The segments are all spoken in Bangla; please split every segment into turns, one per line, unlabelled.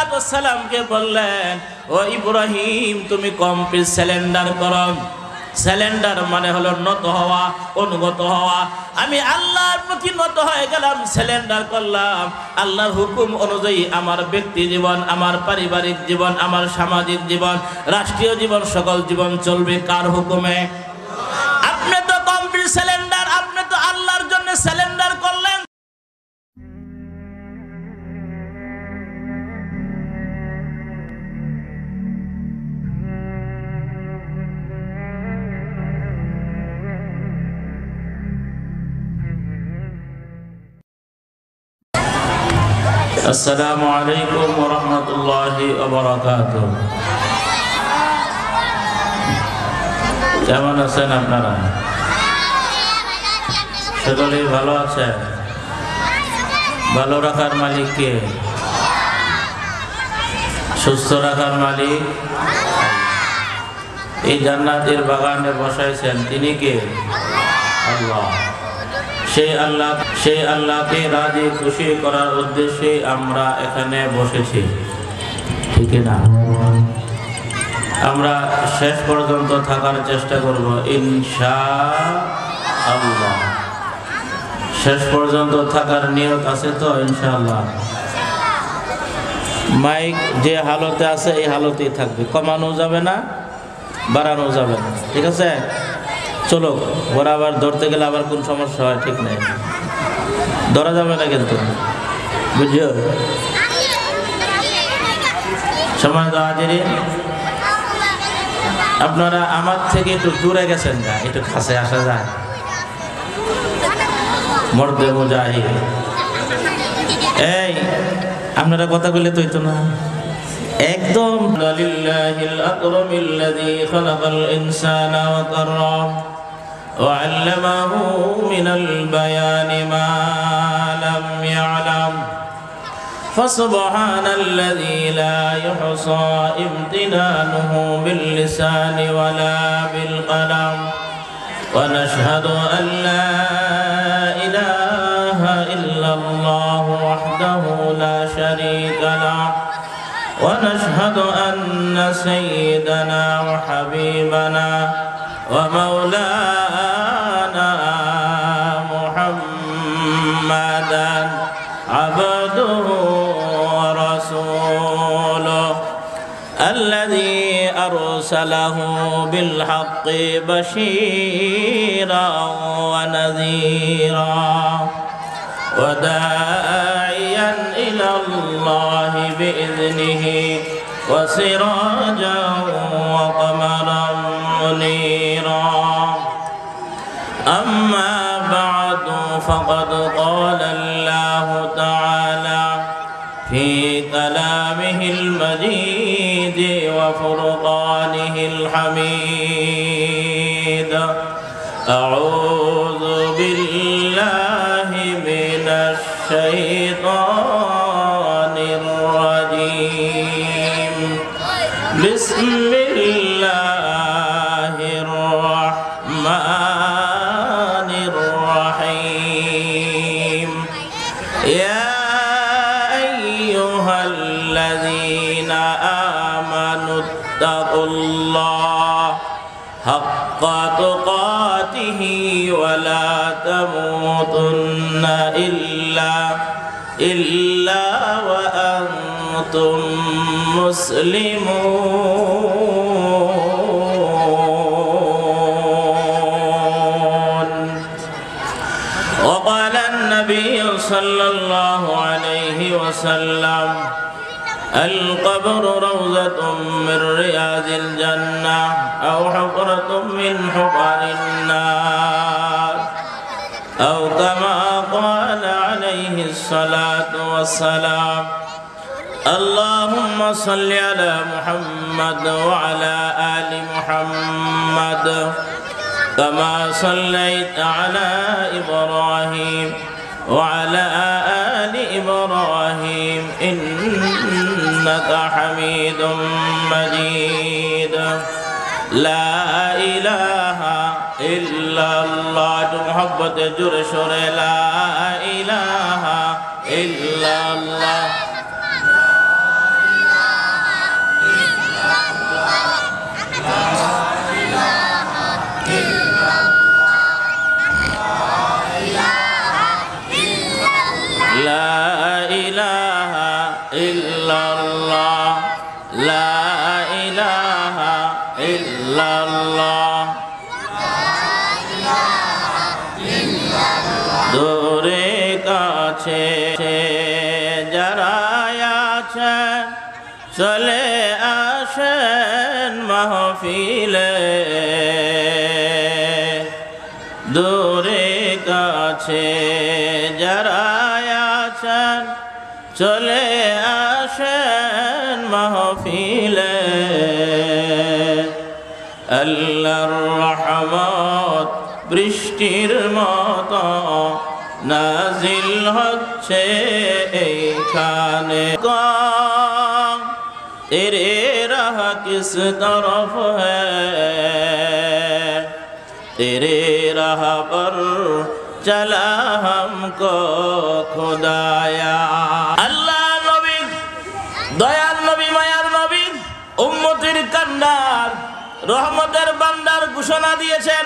আলাইহিসসালামকে বললেন, ও ইব্রাহিম, তুমি কমপ্লিট সারেন্ডার করো। সারেন্ডার মানে হলো নত হওয়া, অনুগত হওয়া। আমি আল্লাহর প্রতি নত হয়ে গেলাম, সারেন্ডার করলাম। আল্লাহর হুকুম অনুযায়ী আমার ব্যক্তি জীবন, আমার পারিবারিক জীবন, আমার সামাজিক জীবন, রাষ্ট্রীয় জীবন, সকল জীবন চলবে কার হুকুমে? আপনি তো কমপ্লিট সারেন্ডার, আপনি তো আল্লাহর জন্য সারেন্ডার করলেন। আসসালামু আলাইকুম ওয়া রাহমাতুল্লাহি ওয়া বারাকাতুহু। কেমন আছেন আপনারা? সকলেই ভালো আছেন? ভালো রাখার মালিক কে? সুস্থ রাখার মালিক? এই জান্নাতের বাগানে বসাইছেন তিনি কে? আল্লাহ। সেই আল্লাহকে রাজি খুশি করার উদ্দেশ্যে আমরা এখানে বসেছি, ঠিক না? আমরা শেষ পর্যন্ত থাকার চেষ্টা করব ইনশাআল্লাহ। শেষ পর্যন্ত থাকার নিয়ত আছে তো ইনশাআল্লাহ? মাইক যে হালতে আছে এই হালতেই থাকবে, কমানো যাবে না, বাড়ানো যাবে না, ঠিক আছে? চলো, ওরা আবার ধরতে গেলে আবার কোন সমস্যা হয় ঠিক নেই, ধরা যাবে না কিন্তু, বুঝছো? সময় তো হাজিরিন, আপনারা আমার থেকে একটু দূরে গেছেন না, একটু কাছে আসা যায়। মর্দে মুজাহিদ, এই আপনারা কথা বললে তো হইতো না একদম। লিল্লাহিল আকরামিল্লাযী খালাকাল ইনসানা ওয়া কাররাম ওয়া আল্লামাহু মিনাল বায়ানি মা লাম ইয়ালাম ফাসুবহানাল্লাযী লা ইহসা ইমতিনানুহু বিল লিসানি ওয়া লা বিল কলম ওয়া নাশহাদু আন লা ইলাহা ইল্লাল্লাহু ওয়াহদাহু লা শারীকা লাহু ونشهد أن سيدنا وحبيبنا ومولانا محمدا عبده ورسوله الذي أرسله بالحق بشيرا ونذيرا وداعيا إلى الله بإذنه وسراجا وقمرا منيرا أما بعد فقد قال الله تعالى في كلامه المجيد وفرقانه الحميد أعوذ بالله من الشيطان الرجيم بسم الله الرحمن الرحيم يا أيها الذين آمنوا اتقوا الله حق تقاته ولا تموتن إلا وأنتم مسلمون. وقال النبي صلى الله عليه وسلم القبر روضة من رياض الجنة أو حفرة من حفر النار أو كما قال عليه الصلاة والسلام. اللهم صل على محمد وعلى آل محمد كما صليت على إبراهيم وعلى آل إبراهيم إنك حميد مجيد. لا إله إلا الله محبت جرشر لا إله إلا الله ইলাহা ইল্লাল্লাহ লা ইলাহা ইল্লাল্লাহ দূরে কাছে যারা আছেন চলে আসেন মাহফিলে দূরে কাছে যারা আছেন চলে আসেন মাহফিলে আল্লাহর রহমত বৃষ্টির মতো নাজিল হচ্ছে এইখানে তেরে রাহ কিস তরফ হ্যায় তেরে রাহ পর চলা हमको खुदाया আল্লাহ নবী দয়াল নবী মায়ার নবী উম্মতের কান্ডার রহমতের বান্দার ঘোষণা দিয়েছেন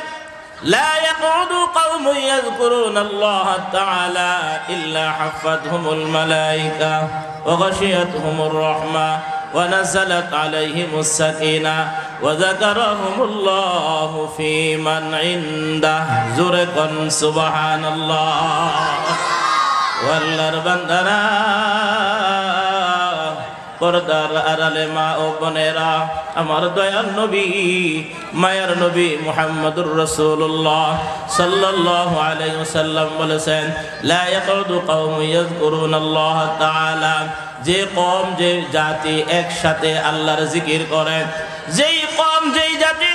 لا يقعد قوم يذكرون الله تعالى إلا حفتهم الملائكة وغشيتهم الرحمة ونزلت عليهم السكينة وذكرهم الله في من عنده زرقا سبحان الله والله بندنا পর্দার আড়ালে মা ও বোনেরা আমার দয়াল নবী মায়ার নবী মুহাম্মদুর রাসূলুল্লাহ সাল্লাল্লাহু আলাইহি ওয়াসাল্লাম বলেছেন লা ইয়াকুদু কওমুন ইয়াযকুরুনাল্লাহ তাআলা যে কওম যে জাতি একসাথে আল্লাহর জিকির করে যেই কওম যেই জাতি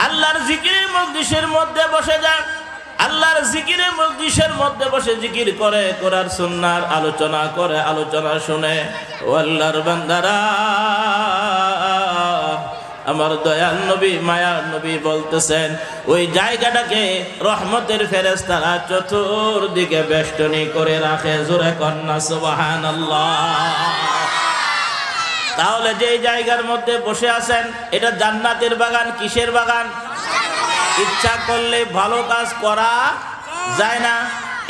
আল্লাহর জিকিরের মজলিসের মধ্যে বসে যায় আল্লাহর জিকিরের মজলিসের মধ্যে বসে জিকির করে কোরআন সুন্নাহর আলোচনা করে আলোচনা শুনে ও আল্লাহর বান্দারা আমার দয়াল নবী মায়ার নবী বলতেছেন ওই জায়গাটাকে রহমতের ফেরেশতারা চতুর্দিকে বেষ্টনী করে রাখে জোরে কন্না সুবহানাল্লাহ তাহলে যেই জায়গার মধ্যে বসে আছেন এটা জান্নাতের বাগান কিসের বাগান ইচ্ছা করলে ভালো কাজ করা যায় না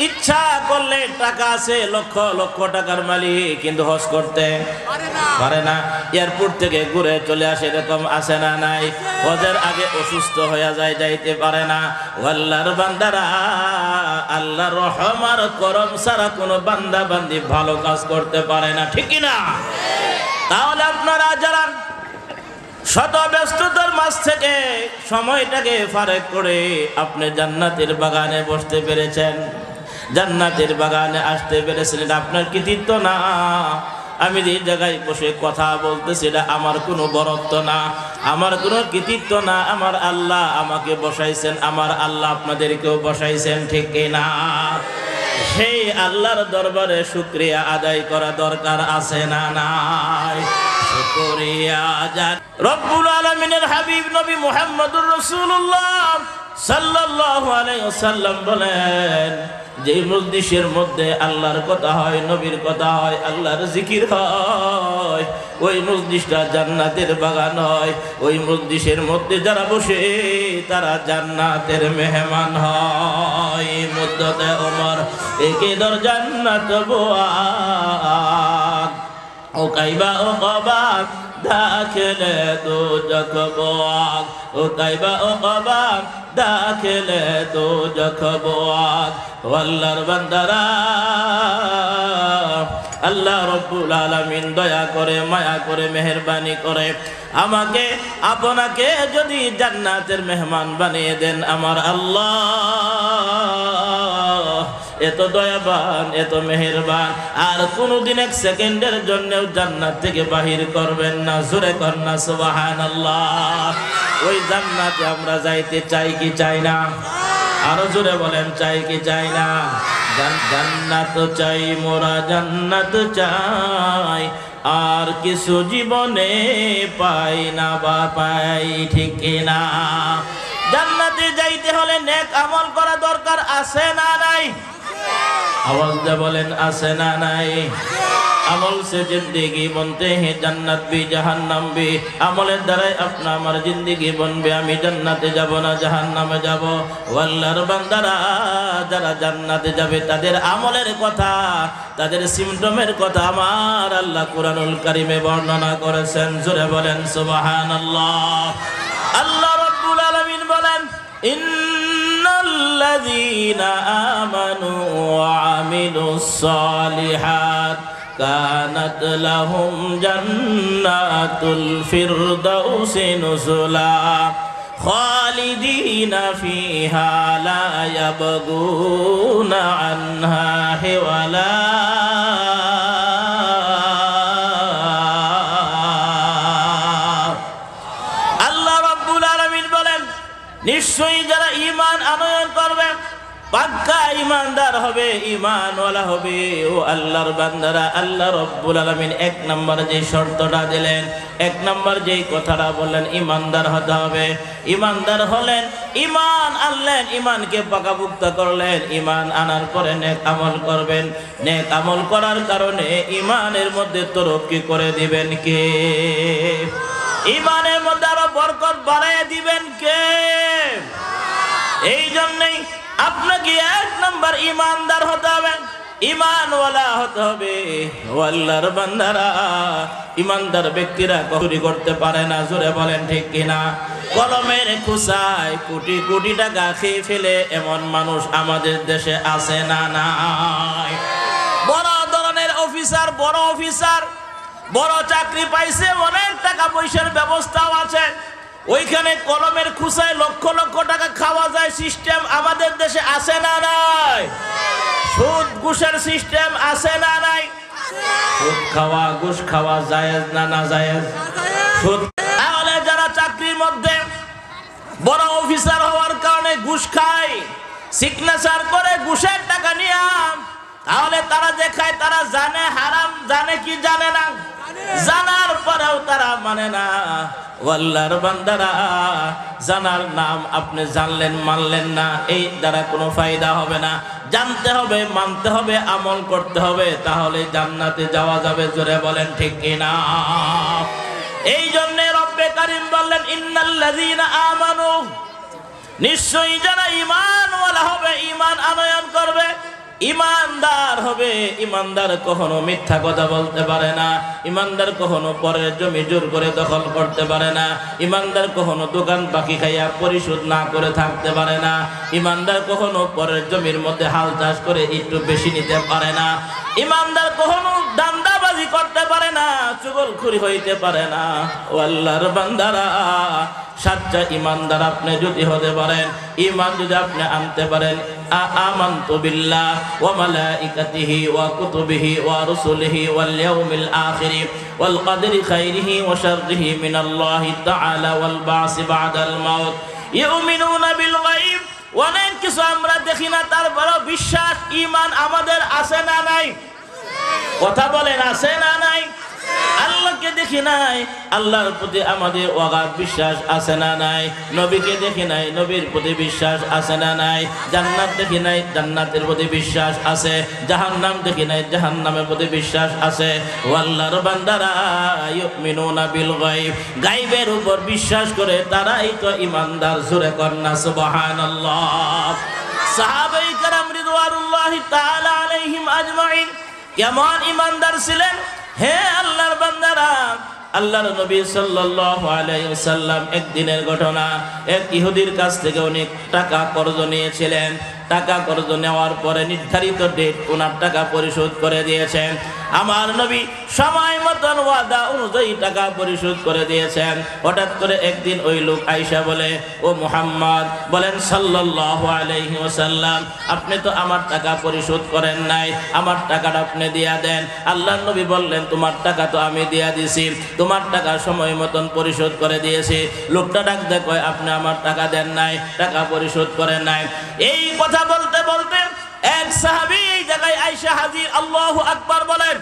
ইচ্ছা করলে টাকা আছে লক্ষ লক্ষ টাকার মালিক কিন্তু হজ করতে পারে না এয়ারপোর্ট থেকে ঘুরে চলে আসে এরকম আছে না নাই হজের আগে অসুস্থ হয়ে যায় যাইতে পারে না আল্লাহর বান্দারা আল্লাহর রহম আর করম ছাড়া কোনো বান্দা বান্দি ভালো কাজ করতে পারে না ঠিক কি না তাহলে আপনারা যারা শত ব্যস্ততার মাঝ থেকে সময়টাকে ফারেক করে আপনি জান্নাতের বাগানে বসতে পেরেছেন জান্নাতের বাগানে আসতে পেরেছেন এটা আপনার কৃতিত্ব না আমি যে জায়গায় বসে কথা বলতেছি এটা আমার কোনো বরত্ব না আমার কোনো কৃতিত্ব না আমার আল্লাহ আমাকে বসাইছেন আমার আল্লাহ আপনাদেরকেও বসাইছেন ঠিক না সেই আল্লাহর দরবারে শুকরিয়া আদায় করা দরকার আছে না নাই শুকরিয়া জান রব্বুল আলামিনের হাবিব নবী মুহাম্মদুর রাসূলুল্লাহ সাল্লাল্লাহু আলাইহি ওয়াসাল্লাম বলেন যে মজলিসের মধ্যে আল্লাহর কথা হয় নবীর কথা হয় আল্লাহর জিকির হয় ওই মজলিসটা জান্নাতের বাগান হয় ওই মজলিসের মধ্যে যারা বসে তারা জান্নাতের মেহমান হয় মুদ্দতে ওমর একে দর জান্নাত বুয়াদ ও কাইবা ও কবাক দাখিলে দোজখ বুয়াদ ও কাইবা ও কবাক দাখিলে দোজখ বুয়াদ আল্লাহর বান্দারা আল্লাহ রব্বুল আলামিন দয়া করে মায়া করে মেহেরবানি করে আমাকে আপনাকে যদি জান্নাতের মেহমান বানিয়ে দেন আমার আল্লাহ এত দয়াবান এত মেহেরবান আর কোনদিন এক সেকেন্ডের জন্যও জান্নাত থেকে বাহির করবেন না জোরে কন্না সুবহানাল্লাহ ওই জান্নাতে আমরা যাইতে চাই কি চাই না আরো জোরে বলেন চাই কি চাই না জান্নাত চাই মোরা জান্নাত চাই আর কিছু জীবনে পাই না বা পাই ঠিক না জান্নাতে যাইতে হলে নেক আমল করা দরকার আছে না নাই আওয়াজ দিয়ে বলেন আছে না নাই अमल से जिंदगी बनते हैं जन्नत भी जहन्नम भी আমলের দ্বারাই আপনা আমার জিন্দেগি বনবে আমি জান্নাতে যাব না জাহান্নামে যাব আল্লাহর বান্দারা যারা জান্নাতে যাবে তাদের আমলের কথা তাদের সিম্পটমের কথা আমার আল্লাহ কুরআনুল কারীমে বর্ণনা করেছেন জোরে বলেন সুবহানাল্লাহ আল্লাহ রাব্বুল আলামিন বলেন ইন্নাল্লাযীনা আমানু ওয়া আমিলুস সালিহাত كانت لهم جنات الفردوس نزلا خالدين فيها لا يبغون عنها حولا আল্লাহ রাব্বুল আলামিন বলেন নিশ্চয়ই যারা ঈমান আনয়ন করবে পাক্কা ঈমানদার হবে ঈমানওয়ালা হবে ও আল্লাহর বান্দারা আল্লাহ রাব্বুল আলামিন এক নম্বর যে শর্তটা দিলেন এক নম্বর যেই কথাটা বললেন ঈমানদার হতে হবে ঈমানদার হলেন ঈমান আনলেন ঈমানকে পাকাপোক্ত করলেন ঈমান আনার পরে নেক আমল করবেন নেক আমল করার কারণে ঈমানের মধ্যে তরক্কি করে দিবেন কে ঈমানের মধ্যে আরো বরকত বাড়ায় দিবেন কে এই জন্যই আপনাকে এক নম্বর ঈমানদার হতে হবে ঈমানওয়ালা হতে হবে ও আল্লাহর বান্দারা ঈমানদার ব্যক্তিরা চুরি করতে পারে না জোরে বলেন ঠিক কিনা কলমের খোসায় কোটি কোটি টাকা খেয়ে ফেলে এমন মানুষ আমাদের দেশে আছে না নাই বড় ধরনের অফিসার বড় চাকরি পাইছে অনেক টাকা পয়সার ব্যবস্থাও আছে ওইখানে কলমের খুসায় লক্ষ লক্ষ টাকা খাওয়া যায় সিস্টেম আমাদের দেশে আছে না নাই সুদ ঘুষের সিস্টেম আছে না নাই সুদ খাওয়া ঘুষ খাওয়া জায়েজ না না জায়েজ সুদ তাহলে যারা চাকরির মধ্যে বড় অফিসার হওয়ার কারণে ঘুষ খায় সিগনেচার করে ঘুষের টাকা নিয়ে তাহলে তারা দেখায় তারা জানে হারাম জানে কি জানে না জানার পরেও তারা মানে না আল্লাহর বান্দারা জানার নাম আপনি জানলেন মানলেন না এই দ্বারা কোনো ফায়দা হবে না জানতে হবে মানতে হবে আমল করতে হবে তাহলে জান্নাতে যাওয়া যাবে জোরে বলেন ঠিক কিনা এই জন্য রব্বে কারীম বললেন ইন্নাল্লাযীনা আমানু নিশ্চয়ই যারা ঈমানওয়ালা হবে ঈমান আনয়ন করবে ঈমানদার হবে ঈমানদার কখনো মিথ্যা কথা বলতে পারে না ঈমানদার কখনো পরের জমি জোর করে দখল করতে পারে না ঈমানদার কখনো দোকান বাকি খাইয়া পরিশোধ না করে থাকতে পারে না ঈমানদার কখনো পরের জমির মধ্যে হাল চাষ করে একটু বেশি নিতে পারে না ঈমানদার কখনো দান্দাবাজি করতে পারে না চুগলখুরি হইতে পারে না ও আল্লাহর বান্দারা সচ্চা ঈমানদার আপনি যদি হতে পারেন ঈমান যদি আপনি আনতে পারেন আমানতু বিল্লাহ ওয়া মালাইকাতিহি ওয়া কুতুবিহি ওয়া রুসুলিহি ওয়াল ইয়াউমিল আখির ওয়াল কদরি খাইরিহি ওয়া শাররিহি মিনাল্লাহি তাআলা ওয়াল বা'সি বা'দাল মাউত ইউমিনুনা বিল গায়ব অনেক কিছু আমরা দেখি না তারপর বিশ্বাস ঈমান আমাদের আছে না নাই কথা বলেন আছে না নাই আল্লাহকে দেখি নাই আল্লাহর প্রতি আমাদের অগাধ বিশ্বাস আছে না নাই নবীকে দেখি নাই নবীর প্রতি বিশ্বাস আছে না নাই জান্নাত দেখি নাই জান্নাতের প্রতি বিশ্বাস আছে জাহান্নাম দেখি নাই জাহান্নামের প্রতি বিশ্বাস আছে ও আল্লাহর বান্দারা ইউমিনুনা বিল গায়ব গায়বের উপর বিশ্বাস করে তারাই তো ঈমানদার জোরে কন্না সুবহানাল্লাহ সাহাবায়ে কেরাম রিদওয়ানুল্লাহি তাআলা আলাইহিম আজমাইন কেমন ঈমানদার ছিলেন হে আল্লাহর বান্দারা আল্লাহর নবী সাল্লাল্লাহু আলাইহি ওয়াসাল্লাম একদিনের ঘটনা এক ইহুদির কাছ থেকে অনেক টাকা কর্জ নিয়েছিলেন টাকা কর্জ নেওয়ার পরে নির্ধারিত ডেট ওনার টাকা পরিশোধ করে দিয়েছেন আমার নবী সময় মতন ওয়াদা অনুযায়ী টাকা পরিশোধ করে দিয়েছেন হঠাৎ করে একদিন ওই লোক আয়েশা বলে ও মুহাম্মদ বলেন সাল্লাল্লাহু আলাইহি ওয়াসাল্লাম আপনি তো আমার টাকা পরিশোধ করেন নাই আমার টাকাটা আপনি দিয়া দেন আল্লাহর নবী বললেন তোমার টাকা তো আমি দিয়া দিয়েছি তোমার টাকা সময় মতন পরিশোধ করে দিয়েছি লোকটা ডাক দেয় কয় আপনি আমার টাকা দেন নাই টাকা পরিশোধ করেন নাই এই কথা বলতে বলতে এক সাহাবী এই জায়গায় আয়েশা হাজির আল্লাহু আকবার বলেন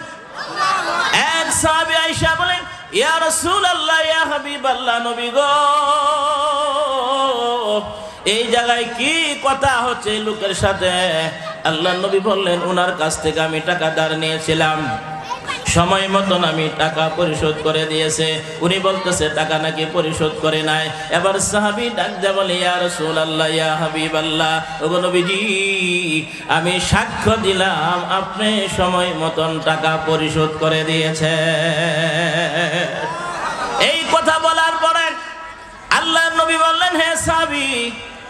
এক সাহাবী আয়েশা বলেন ইয়া রাসূলুল্লাহ ইয়া হাবিবাল্লাহ নবী গো এই জায়গায় কি কথা হচ্ছে লোকের সাথে আল্লাহর নবী বললেন ওনার কাছ থেকে আমি টাকা ধার নিয়েছিলাম সময় মতন আমি টাকা পরিশোধ করে দিয়েছে। উনি বলতেছে টাকা নাকি পরিশোধ করে নাই। এবার সাহাবী ডাক দিয়ে বলে, ইয়া রাসূলুল্লাহ, ইয়া হাবিবাল্লাহ, ওগো নবীজি, আমি সাক্ষ্য দিলাম আপনি সময় মতন টাকা পরিশোধ করে দিয়েছে। এই কথা বলার পরে আল্লাহর নবী বললেন, হে সাহাবী,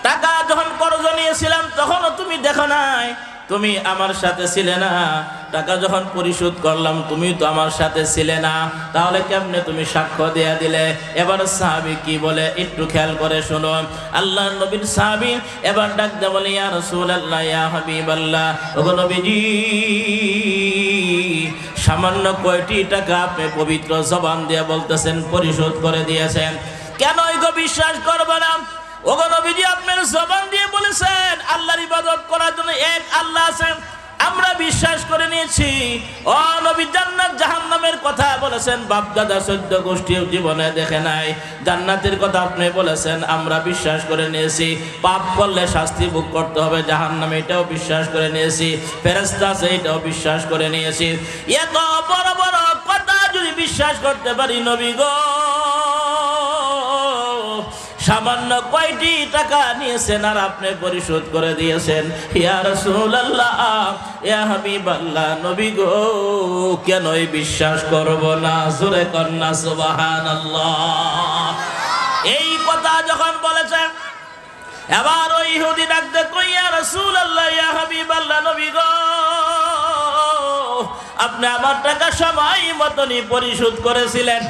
টাকা যখন কর্জ নিয়েছিলাম তখনও তুমি দেখো নাই, তুমি আমার সাথে ছিলে না। টাকা যখন পরিশোধ করলাম তুমি তো আমার সাথে ছিলে না, তাহলে কেমনে তুমি সাক্ষ্য দেয়া দিলে? এবার সাহাবী কি বলে একটু খেয়াল করে শুনো। আল্লাহর নবীর সাহাবী এবার ডাক দিয়ে বলে, ইয়া রাসূলুল্লাহ, ইয়া হাবিবাল্লাহ, ওগো নবীজি, সামান্য কয়টি টাকা আপনি পবিত্র জবান দিয়ে বলতেছেন পরিশোধ করে দিয়েছেন, কেন এগো বিশ্বাস করবে না? ওগো নবীজি, আপনার জবান দিয়ে বলেছেন আল্লাহর ইবাদত করার জন্য এক আল্লাহ আছেন, আমরা বিশ্বাস করে নিয়েছি। ও নবী, জান্নাত জাহান্নামের কথা বলেছেন, বাপ দাদা 14 গোষ্ঠীও জীবনে দেখে নাই। জান্নাতের কথা আপনি বলেছেন, আমরা বিশ্বাস করে নিয়েছি। পাপ করলে শাস্তি ভোগ করতে হবে জাহান্নামে, এটাও বিশ্বাস করে নিয়েছি। ফেরেশতা আছে, এটাও বিশ্বাস করে নিয়েছি। এত বড় বড় কথা যদি বিশ্বাস করতে পারি নবী গো, সামান্য কয়টি টাকা নিয়েছেন আর আপনি পরিশোধ করে দিয়েছেন? ইয়া রাসূলুল্লাহ, ইয়া হাবিবাল্লাহ, নবী গো, কেনই বিশ্বাস করব না? জোরে কন্না সুবহানাল্লাহ। এই কথা যখন বলেছেন, এবার ওই ইহুদি ডাকতে কই, ইয়া রাসূলুল্লাহ, ইয়া হাবিবাল্লাহ, নবী গো, আপনি আমার টাকা সময় মতনই পরিশোধ করেছিলেন,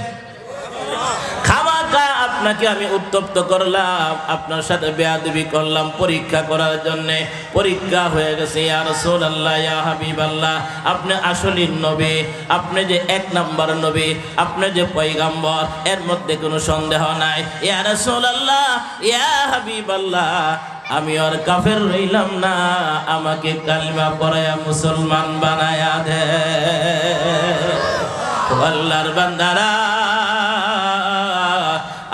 খামাখা আপনাকে আমি উত্তপ্ত করলাম, আপনার সাথে বেয়াদবি করলাম পরীক্ষা করার জন্য। পরীক্ষা হয়ে গেছে। ইয়া রাসূলুল্লাহ, ইয়া হাবিবাল্লাহ, আপনি আসলেই নবী, আপনি যে 1 নাম্বার নবী, আপনি যে পয়গম্বর, এর মধ্যে কোনো সন্দেহ নাই। ইয়া রাসূলুল্লাহ, ইয়া হাবিবাল্লাহ, আমি আর কাফের রইলাম না, আমাকে কালিমা পড়ায়া মুসলমান বানায়া দে। আল্লাহর বান্দারা,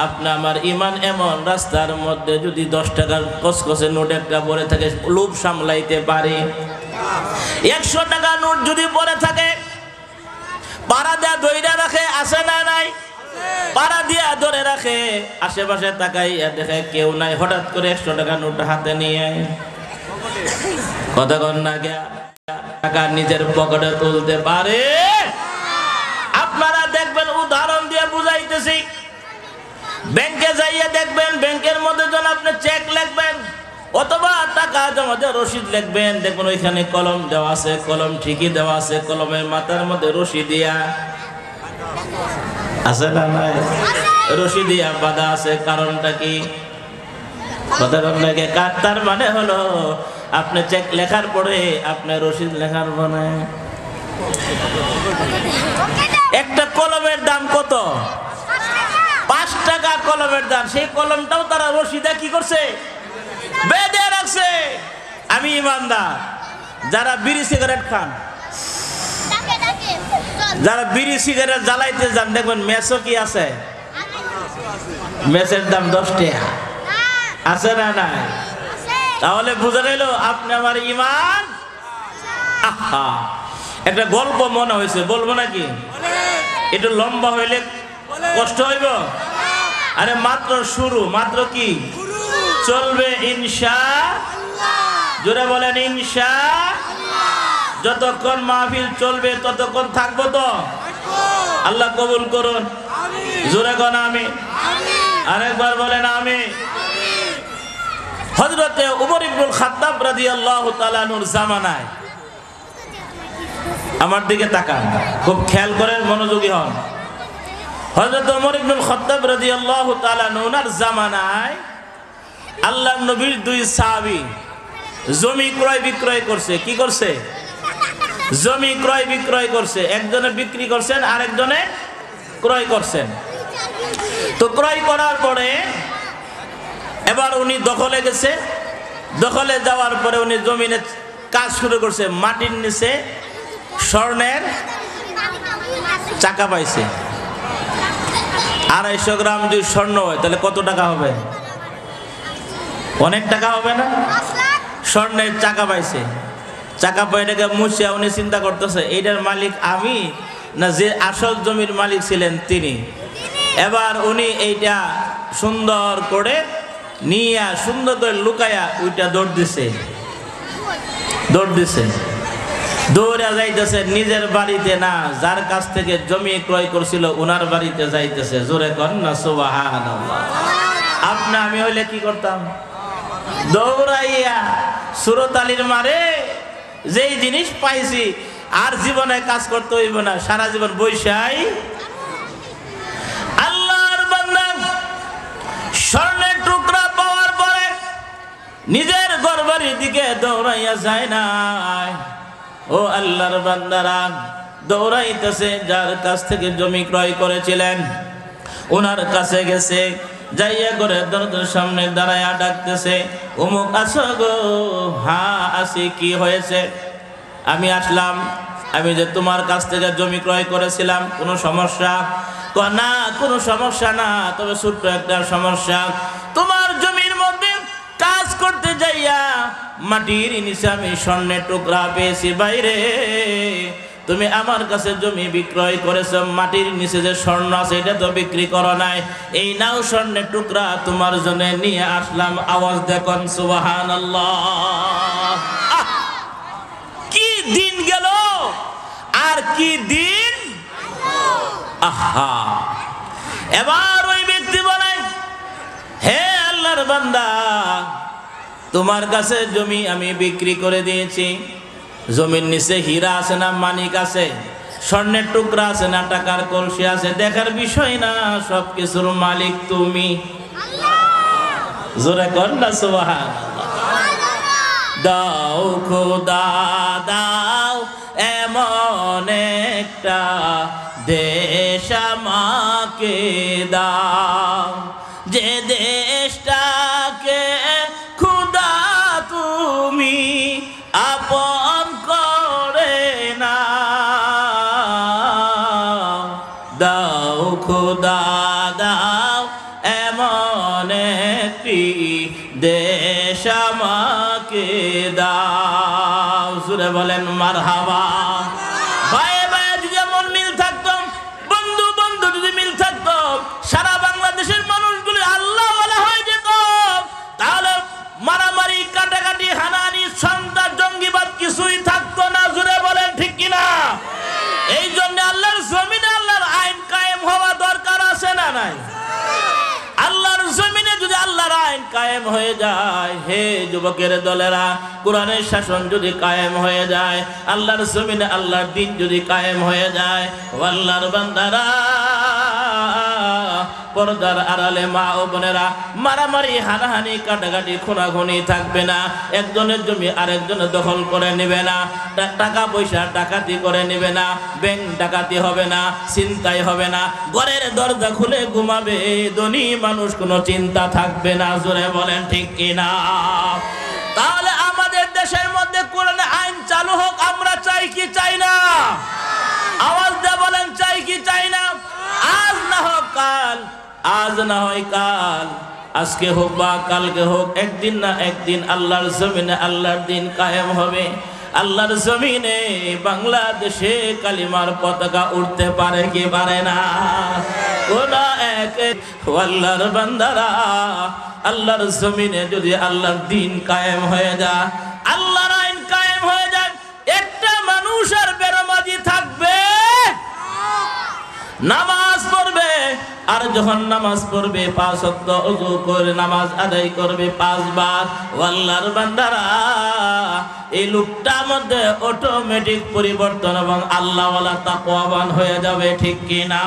আপনি আমার ইমান এমন, রাস্তার মধ্যে যদি 10 টাকার কসকসে নোট একটা পড়ে থাকে লোভ সামলাইতে পারে। 100 টাকা নোট যদি পড়ে থাকে পাড়া দেয়া ধইরা রাখে, আসে না নাই? পাড়া দিয়া ধরে রাখে, আশেপাশে তাকাইয়া দেখে কেউ নাই, হঠাৎ করে 100 টাকা নোট হাতে নিয়ে কতক্ষণ না গিয়া টাকা নিজের পকেটে তুলতে পারে? আপনারা দেখবেন, উদাহরণ দিয়ে বুঝাইতেছি, ব্যাংকে যাইয়া দেখবেন, ব্যাংকের মধ্যে যখন আপনি চেক লিখবেন অথবা টাকা জমা দিয়ে রসিদ লিখবেন, দেখবেন ওইখানে কলম দেওয়া আছে, কলম ঠিকই দেওয়া আছে, কলমের মাথার মধ্যে রশি দিয়া আছে না নাই? রশি দিয়া বাঁধা আছে। কারণটা কি? তার মানে হলো আপনি চেক লেখার পরে আপনি রসিদ লেখার পরে একটা কলমের দাম কত? 5 টাকা কলমের দাম। সেই কলমটাও তারা রশিদা কি করছে? বেঁধে রাখছে। আমি ইমানদার, যারা বিড়ি সিগারেট খান, যারা বিড়ি সিগারেট জ্বালাইতে যান, দেখবেন মেসও কি আছে, মেসের দাম 10 টাকা আছে না নাই? তাহলে বুঝা গেল আপনি আমার ইমান। আহা, একটা গল্প মনে হয়েছে, বলবো নাকি? একটু লম্বা হইলে কষ্ট হইব। আরে মাত্র শুরু, মাত্র কি চলবে ইনশাআল্লাহ। জোরে বলেন ইনশাআল্লাহ। যতক্ষণ মাহফিল চলবে ততক্ষণ থাকবো তো? আল্লাহ কবুল করুন। জোরে কোন আমি, আরেকবার বলেন আমি। হযরতে উমর ইবনুল খাত্তাব রাদিয়াল্লাহু তাআলা আনহুর জামানায়, আমার দিকে তাকান, খুব খেয়াল করেন, মনোযোগী হন। হযরত ওমর ইবনুল খাত্তাব রাদিয়াল্লাহু তাআলা ওনার জামানায় আল্লাহর নবীর 2 সাহাবী জমি ক্রয় বিক্রয় করছে। কি করছে? জমি ক্রয় বিক্রয় করছে। একজনে বিক্রি করছেন, আরেকজনে ক্রয় করছেন। তো ক্রয় করার পরে এবার উনি দখলে গেছে। দখলে যাওয়ার পরে উনি জমিনে কাজ শুরু করছে। মাটির নিচে স্বর্ণের চাকা পাইছে। 250 গ্রাম যদি স্বর্ণ হয় তাহলে কত টাকা হবে? অনেক টাকা হবে না? স্বর্ণের চাকা পাইছে। চাকা পাই এটাকে মুছে উনি চিন্তা করতেছে, এইটার মালিক আমি, না যে আসল জমির মালিক ছিলেন তিনি। এবার উনি এইটা সুন্দর করে নিয়ে সুন্দর করে লুকায়া ওইটা দৌড় দিছে, দৌড়া যাইতেছে নিজের বাড়িতে না, যার কাছ থেকে জমি ক্রয় করছিল ওনার বাড়িতে যাইতেছে। জোরে কর না সুবহানাল্লাহ। আপনি আমি হইলে কি করতাম? দৌড়াইয়া সুরতালির মারে যেই জিনিস পাইছি আর জীবনে কাজ করতে হইব না, সারা জীবন বৈশাই। আল্লাহর বান্দা স্বর্ণের টুকরা পাওয়ার পরে নিজের ঘরবাড়ির দিকে দৌড়াইয়া যায় না। ও আল্লাহর বান্দারা, দৌড়াইতেছে যার কাছ থেকে জমি ক্রয় করেছিলেন ওনার কাছে গেছে, যাইয়া করে দরজার সামনে দাঁড়াইয়া ডাকতেছে, অমুক আছো গো? হ্যাঁ আছি। কি হয়েছে? আমি আসলাম, আমি যে তোমার কাছ থেকে জমি ক্রয় করেছিলাম, কোনো সমস্যা? না কোনো সমস্যা না, তবে ছোট্ট একটা সমস্যা। তোমার জমির মধ্যে কাজ করতে যাইয়া মাটির নিচে আমি স্বর্ণের টুকরা পেয়েছি। বাইরে তুমি আমার কাছে জমি বিক্রয় করেছো, মাটির নিচে যে স্বর্ণ আছে এটা তো বিক্রি করো নাই। এই নাও স্বর্ণের টুকরা, তোমার জন্য নিয়ে আসলাম। আওয়াজ দেখুন সুবহানাল্লাহ। কি দিন গেল আর কি দিন! আহা! এবার ওই ব্যক্তি বলে, হে আল্লাহর বান্দা, তোমার কাছে জমি আমি বিক্রি করে দিয়েছি। জমির নিচে হীরা আছে না মানিক আছে, স্বর্ণের টুকরা আছে না টাকার কলসি আছে, দেখার বিষয় না, সবকিছুর মালিক তুমি। জোরে কর না সুবহানাল্লাহ। দাও খোদা দাও এমন একটা দেশ আমাকে দাও, যে দেশটাকে খোদা তুমি আপন করে নাও। দাও খোদা দাও এমন একটি দেশ আমাকে দাও। সুরে বলেন মারহাবা। ভাইয়ে ভাইয়ে যদি এমন মিল থাকতো, বন্ধু বন্ধু যদি মিল থাকতো, সারা বাংলাদেশের মানুষগুলি আল্লাহ ওয়ালা হয়ে যেত, তাহলে মারামারি কাটাকাটি হানাহানি সন্ত্রাস জঙ্গিবাদ কিছুই থাকতো না। জুড়ে বলেন ঠিক কিনা? এই জন্য আল্লাহর জমিনে আল্লাহর আইন কায়েম হওয়া দরকার আছে না নাই? আল্লাহর জমিনে যদি আল্লাহর আইন কায়েম হয়ে যায়, হে যুবকের দলেরা, কোরআনের শাসন যদি কায়েম হয়ে যায়, আল্লাহর জমিনে আল্লাহর দিন যদি কায়েম হয়ে যায়, ও আল্লাহর বান্দারা, পর্দার আড়ালে মা ও বোনেরা, মারামারি হানাহানি কাটাকাটি খুনাখুনি থাকবে না। একজনের জমি আরেকজনে দখল করে নেবে না, টাকা পয়সা ডাকাতি করে নেবে না, ব্যাংক ডাকাতি হবে না, চিন্তাই হবে না, ঘরের দরজা খুলে ঘুমাবে ধনী মানুষ, কোনো চিন্তা থাকবে না। জোরে বলেন ঠিক কিনা? তাহলে আমাদের দেশের মধ্যে কোরআনের আইন চালু হোক, আমরা চাই কি চাই না? আওয়াজ দিয়ে বলেন চাই কি চাই না? আজ না হোক কাল, আজ না হয় কাল, আজকে হোক বা কালকে হোক, একদিন না একদিন আল্লাহর জমিনে আল্লাহর দিন কায়েম হবে। আল্লাহর জমিনে বাংলাদেশে কালিমার পতাকা উঠতে পারে কি পারে না? কোন এক আল্লাহর বান্দারা, আল্লাহর জমিনে যদি আল্লাহর দিন কায়েম হয়ে যায়, আল্লাহর আইন কায়েম হয়ে যায়, একটা মানুষ আর বেরমাজি থাকবে? নামাজ পড়বে, আর যখন নামাজ পড়বে 5 ওয়াক্ত ওযু করে নামাজ আদায় করবে 5 বার। আল্লাহর বান্দারা, এই লোকটার মধ্যে অটোমেটিক পরিবর্তন এবং আল্লাহওয়ালা তাকওয়াবান হয়ে যাবে, ঠিক কি না?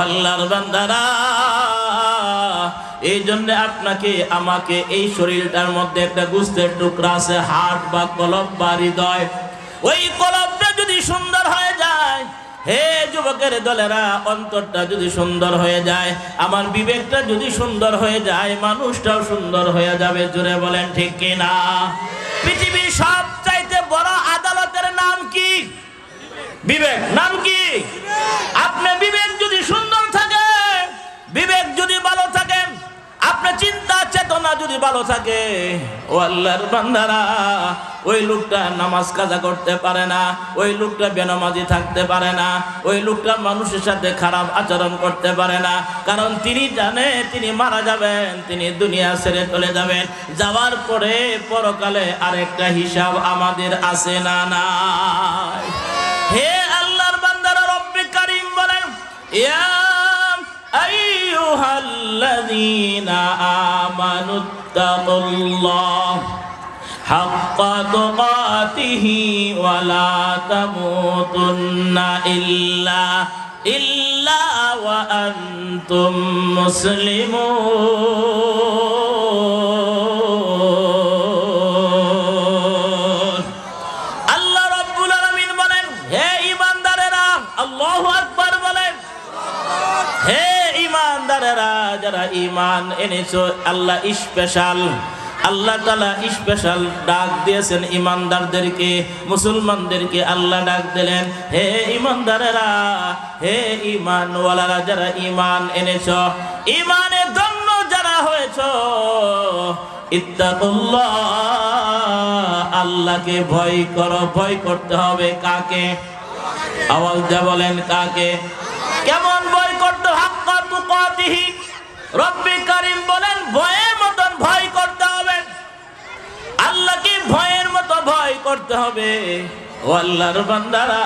আল্লাহর বান্দারা, এই জন্য আপনাকে আমাকে এই শরীরটার মধ্যে একটা গোশতের টুকরা আছে, হাড় বা কলব বা হৃদয়। ওই কলবটা যদি সুন্দর হয়ে যায়, হে যুবকের দলেরা, অন্তরটা যদি সুন্দর হয়ে যায়, আমার বিবেকটা যদি সুন্দর হয়ে যায়, মানুষটাও সুন্দর হয়ে যাবে। জোরে বলেন ঠিক কি না? পৃথিবীর সবচাইতে বড় আদালতের নাম কি? বিবেক। নাম কি? আপনার বিবেক যদি সুন্দর থাকে, বিবেক যদি ভালো থাকে, আপনার চিন্তা চেতনা না যদি ভালো থাকে, ও আল্লাহর বান্দারা, ওই লোকটা নামাজ কাজা করতে পারে না, ওই লোকটা বেনামাজি থাকতে পারে না, ওই লোকটা মানুষের সাথে খারাপ আচরণ করতে পারে না। কারণ তিনি জানে তিনি মারা যাবেন, তিনি দুনিয়া ছেড়ে চলে যাবেন। যাওয়ার পরে পরকালে আরেকটা হিসাব আমাদের আছে না নাই? হে আল্লাহর বান্দারা, রব্বে কারীম বলেন, ইয়া আইয়ুহাল্লাযীনা আমানুত্তাকুল্লাহ হাক্কা তুকাতিহি ওয়া লা তামুতুন্না ইল্লা ওয়া আনতুম মুসলিমুন। আল্লাহ রাব্বুল আলামিন বলেন, হে ঈমানদারেরা, আল্লাহু আকবার বলেন, হে ঈমানদারেরা, যারা ঈমান এনেছো, আল্লাহ স্পেশাল, আল্লাহ তাআলা স্পেশাল ডাক দিয়েছেন ঈমানদারদেরকে, মুসলমানদেরকে আল্লাহ ডাক দিলেন, হে ঈমানদারেরা, হে ঈমানওয়ালারা, যারা ঈমান এনেছো, ঈমানে ধন্য যারা হয়েছো, ইত্তাকুল্লাহ, আল্লাহকে ভয় করো। ভয় করতে হবে কাকে? আওয়াজ দিয়ে বলেন, কাকে? কেমন ভয় করতে? হাক্কা তুকাতিহি, রব্বে কারীম বলেন, ভয়ের মতন ভয় করতে হবে। আল্লাহকে ভয়ের মতো ভয় করতে হবে। ও আল্লাহর বান্দারা,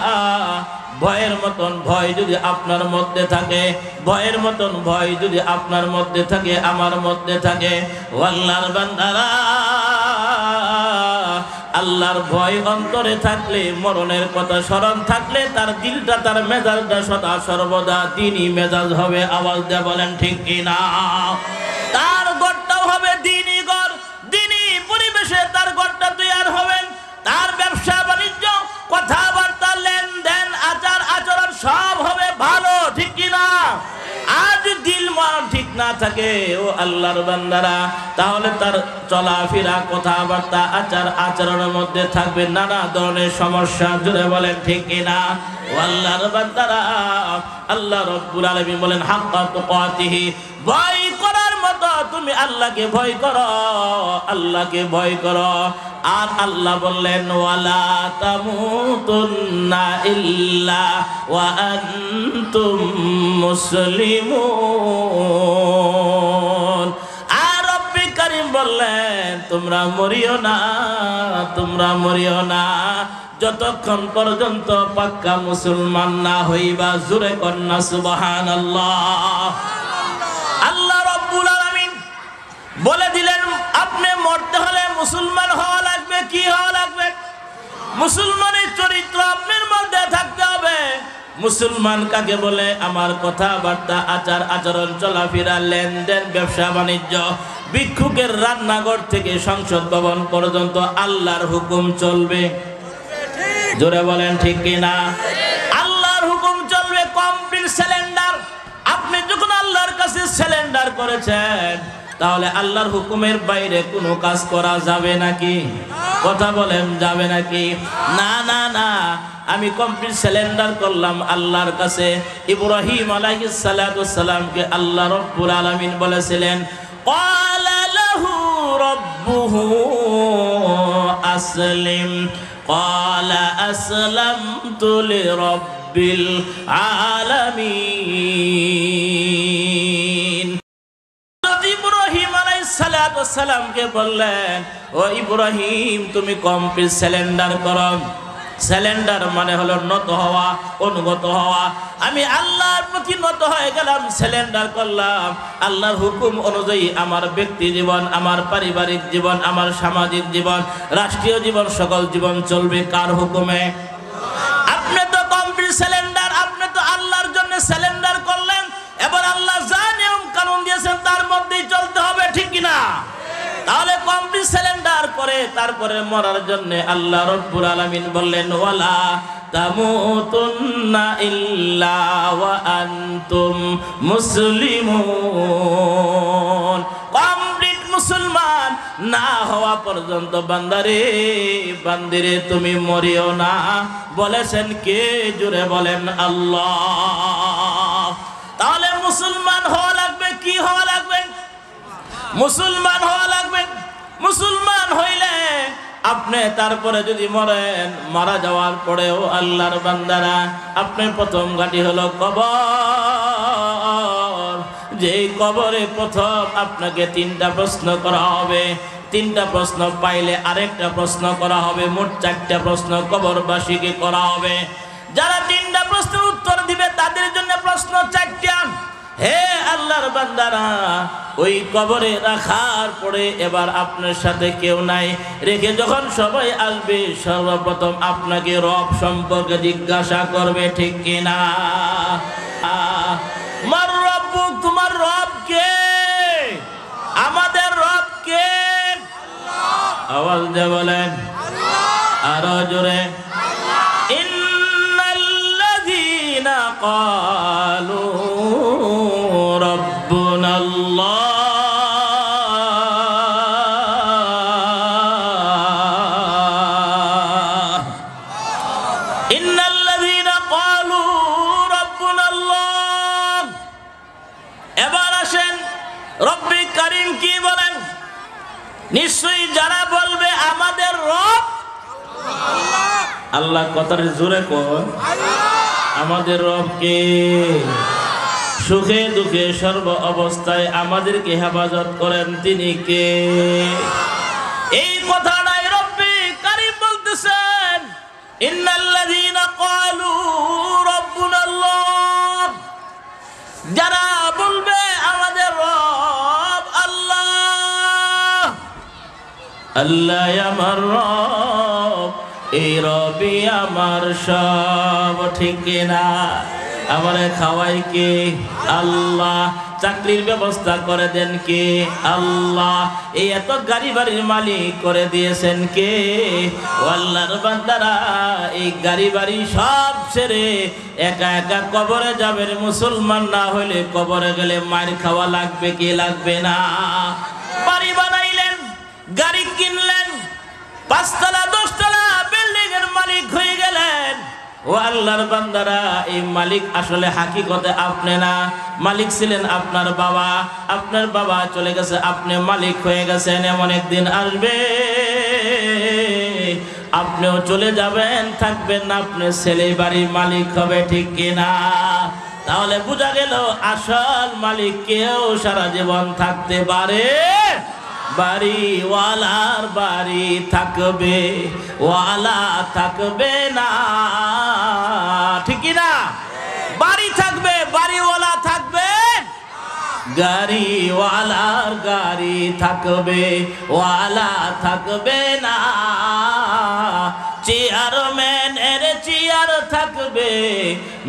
ভয়ের মতন ভয় যদি আপনার মধ্যে থাকে, ভয়ের মতন ভয় যদি আপনার মধ্যে থাকে, আমার মধ্যে থাকে, ও আল্লাহর বান্দারা, আল্লাহর ভয় অন্তরে থাকলে, মরণের কথা স্মরণ থাকলে, তার দিলটা, তার মেজাজটা সদা সর্বদা দ্বীনি মেজাজ হবে। আওয়াজ দিয়ে বলেন ঠিক কিনা? তার ঘরটাও হবে দ্বীনি ঘর, দ্বীনি পরিবেশে তার ঘরটা তৈরি হবে। তার ব্যবসা বাণিজ্য, কথাবার্তা, লেনদেন, আচার আচরণ সব হবে ভালো, ঠিক কিনা? আর যদি দিল মন ঠিক না থাকে, ও আল্লাহর বান্দারা, তাহলে তার চলাফেরা, কথাবার্তা, আচার আচরণের মধ্যে থাকবে নানা ধরনের সমস্যা। জোরে বলেন ঠিক কিনা? ও আল্লাহর বান্দারা, আল্লাহ রাব্বুল আলামিন বলেন, হাক্কা তুকাতিহি, ভয় করার মতো তুমি আল্লাহকে ভয় করো, আল্লাহকে ভয় করো। আর আল্লাহ বললেন, ওয়ালা তামুতুন্না ইল্লা ওয়া আনতুম মুসলিমুন। আর রব্বে কারীম বললেন, তোমরা মরিও না, তোমরা মরিও না যতক্ষণ পর্যন্ত পাক্কা মুসলমান না হইবা। জোরে কন্যা সুবহানাল্লাহ। আল্লাহ রাব্বুল আলামিন বলে দিলেন, আপনি মরতে হলে মুসলমান হওয়া লাগবে। কি হওয়া লাগবে? মুসলমানের চরিত্র আপনার মধ্যে থাকতে হবে। মুসলমান কাকে বলে? আমার কথাবার্তা, আচার আচরণ, চলাফেরা, লেনদেন, ব্যবসা বাণিজ্য, ভিক্ষুকের রান্নাঘর থেকে সংসদ ভবন পর্যন্ত আল্লাহর হুকুম চলবে। জোরে বলেন ঠিক কিনা? আল্লাহর হুকুম চলবে, কমপ্লিট সিলিন্ডার। আপনি যখন আল্লাহর কাছে সিলিন্ডার করেছেন, তাহলে আল্লাহর হুকুমের বাইরে কোনো কাজ করা যাবে নাকি? কথা বলেন, যাবে নাকি? না না না, আমি কমপ্লিট সিলিন্ডার করলাম আল্লাহর কাছে। ইব্রাহিম আলাইহিস সালাতু সালামকে আল্লাহ রাব্বুল আলামিন বলেছিলেন, ক্বালা লাহু রাব্বুহু আসলিম, ক্বালা আসলামতু লিরাব্বিল আলামিন। ইব্রাহিম আলাইহিস সালাতু সালামকে বললেন, ও ইব্রাহিম, তুমি কমপ্লিট সিলিন্ডার করো। সিলিন্ডার মানে হলো নত হওয়া, অনুগত হওয়া। আমি আল্লাহর প্রতি নত হয়ে গেলাম, সিলিন্ডার করলাম। আল্লাহর হুকুম অনুযায়ী আমার ব্যক্তি জীবন, আমার পারিবারিক জীবন, আমার সামাজিক জীবন, রাষ্ট্রীয় জীবন, সকল জীবন চলবে কার হুকুমে? আপনি তো কমপ্লিট সিলিন্ডার, আপনি তো আল্লাহর জন্য সিলিন্ডার করলেন। এবার আল্লাহ যা নিয়ম কানুন দিয়েছেন তার মধ্যেই চলতে হবে, ঠিক কিনা? তাহলে কমপ্লিট সিলিন্ডার করে তারপরে মরার জন্য আল্লাহ রাব্বুল আলামিন বললেন, ওয়ালা তামুতুন্না ইল্লা ওয়া আনতুম মুসলিমুন। কমপ্লিট মুসলমান না হওয়া পর্যন্ত বান্দারে, বান্দিরে, তুমি মরিও না। বলেছেন কে? জোরে বলেন আল্লাহ। তাহলে মুসলমান হওয়া লাগবে। কি হওয়া লাগবে? মুসলমান হওয়া লাগবে। মুসলমান হইলে আপনি তারপরে যদি মরেন, মারা যাওয়ার পরেও আল্লাহর বান্দারা আপনার প্রথম ঘাঁটি হলো কবর। যেই কবরে প্রথম আপনাকে 3টা প্রশ্ন করা হবে। 3টা প্রশ্ন পাইলে আরেকটা প্রশ্ন করা হবে, মোট 4টা প্রশ্ন কবরবাসীকে করা হবে। যারা 3টা প্রশ্নের উত্তর দিবে তাদের জন্য প্রশ্ন 4টা। হে আল্লাহর বান্দারা, ওই কবরে রাখার পরে এবার আপনার সাথে কেউ নাই, রেখে যখন সবাই আসবে সর্বপ্রথম আপনাকে রব সম্পর্কে জিজ্ঞাসা করবে, ঠিক কিনা? মার রব্বুক, তোমার রব কে? আমাদের রব কে? আওয়াজ দিয়ে বলেন, আরো জোরে। ইন্নাল্লাযীনা ক্বালু রাব্বুনাল্লাহ ইন্নাল্লাযীনা ক্বালু রাব্বুনাল্লাহ। এবার আসেন, রব্বি কারীম কি বলেন? নিশ্চয়ই যারা বলবে আমাদের রব আল্লাহ, কথার জোরে কোন আমাদের রব কে? সুখে দুঃখে সর্ব অবস্থায় আমাদেরকে হেফাজত করেন তিনি কে? এই কথাটাই রব্বি কারীম বলতেছেন, ইন্নাল্লাযীনা ক্বালু রাব্বুনাল্লাহ। যারা বলবে আমাদের রব আল্লাহ, আল্লাহ আমার রব, এই রবি আমার সব, ঠিক কিনা? আমারে খাওয়াই কে? আল্লাহ। চাকরির ব্যবস্থা করে দেন কে? আল্লাহ। এই এত গাড়ি বাড়ির মালিক করে দিয়েছেন কে? আল্লাহর বান্দারা, এই গাড়ি বাড়ি সব ছেড়ে একা একা কবরে যাবেন। মুসলমান না হইলে কবরে গেলে মার খাওয়া লাগবে কি লাগবে না? বাড়ি বানাইলেন, গাড়ি কিনলেন, 5 তলা 10 তলা বিল্ডিং এর মালিক হয়ে গেলেন। ও আল্লাহর বান্দারা, এই মালিক আসলে হাকিকতে আপনি না, মালিক ছিলেন আপনার বাবা। আপনার বাবা চলে গেছে, আপনি মালিক হয়ে গেছেন। এমন একদিন আসবে আপনিও চলে যাবেন, থাকবেন না, আপনি ছেলে বাড়ির মালিক হবে, ঠিক কিনা? তাহলে বোঝা গেল আসল মালিক কেউ সারা জীবন থাকতে পারে। বাড়িওয়ালার বাড়ি থাকবে, ওয়ালা থাকবে না, ঠিক না? বাড়ি থাকবে, বাড়িওয়ালা থাকবে, গাড়িওয়ালার গাড়ি থাকবে, ওয়ালা থাকবে না। চেয়ারম্যান এর চেয়ার থাকবে,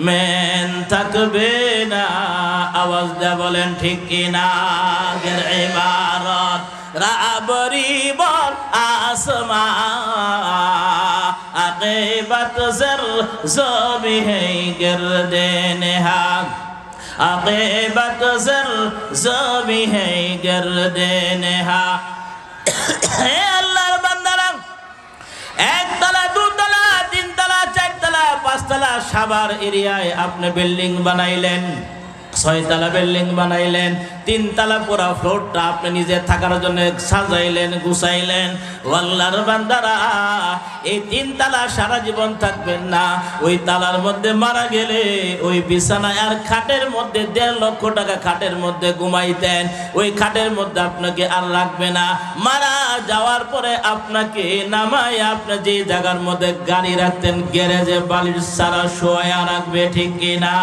ম্যান থাকবে না। আওয়াজ দিয়ে বলেন, ঠিক কিনা? ইমারত রাবরি বর आसमां आक़िबत ज़र ज़मी है गिरदे नेहा आक़िबत ज़र ज़मी है गिरदे नेहा। अल्लाहर बंदारा एक तला दो तला तीन तला चार तला पाँच तला साभार एरियाय आपने बिल्डिंग बनाइलेन 6 तला बिल्डिंग बनाइलेन 3 तला पूरा फ्लोरटा आपने निजे थाकार जन्य साजाइलेन गुछाइलेन। আল্লাহর বান্দারা এই 3 तला सारा जीवन থাকবেন না। ওই তালার মধ্যে মারা গেলে ওই বিছানায় আর খাটের মধ্যে 1.5 লক্ষ টাকা খাটের মধ্যে ঘুমাইতেন। ওই খাটের মধ্যে আপনাকে আর রাখবে না। মারা যাওয়ার পরে আপনাকে নামায় আপনি যে জায়গার মধ্যে গাড়ি রাখতেন গ্যারেজে বালিশ সারা শোয়া রাখবে, ঠিক কিনা?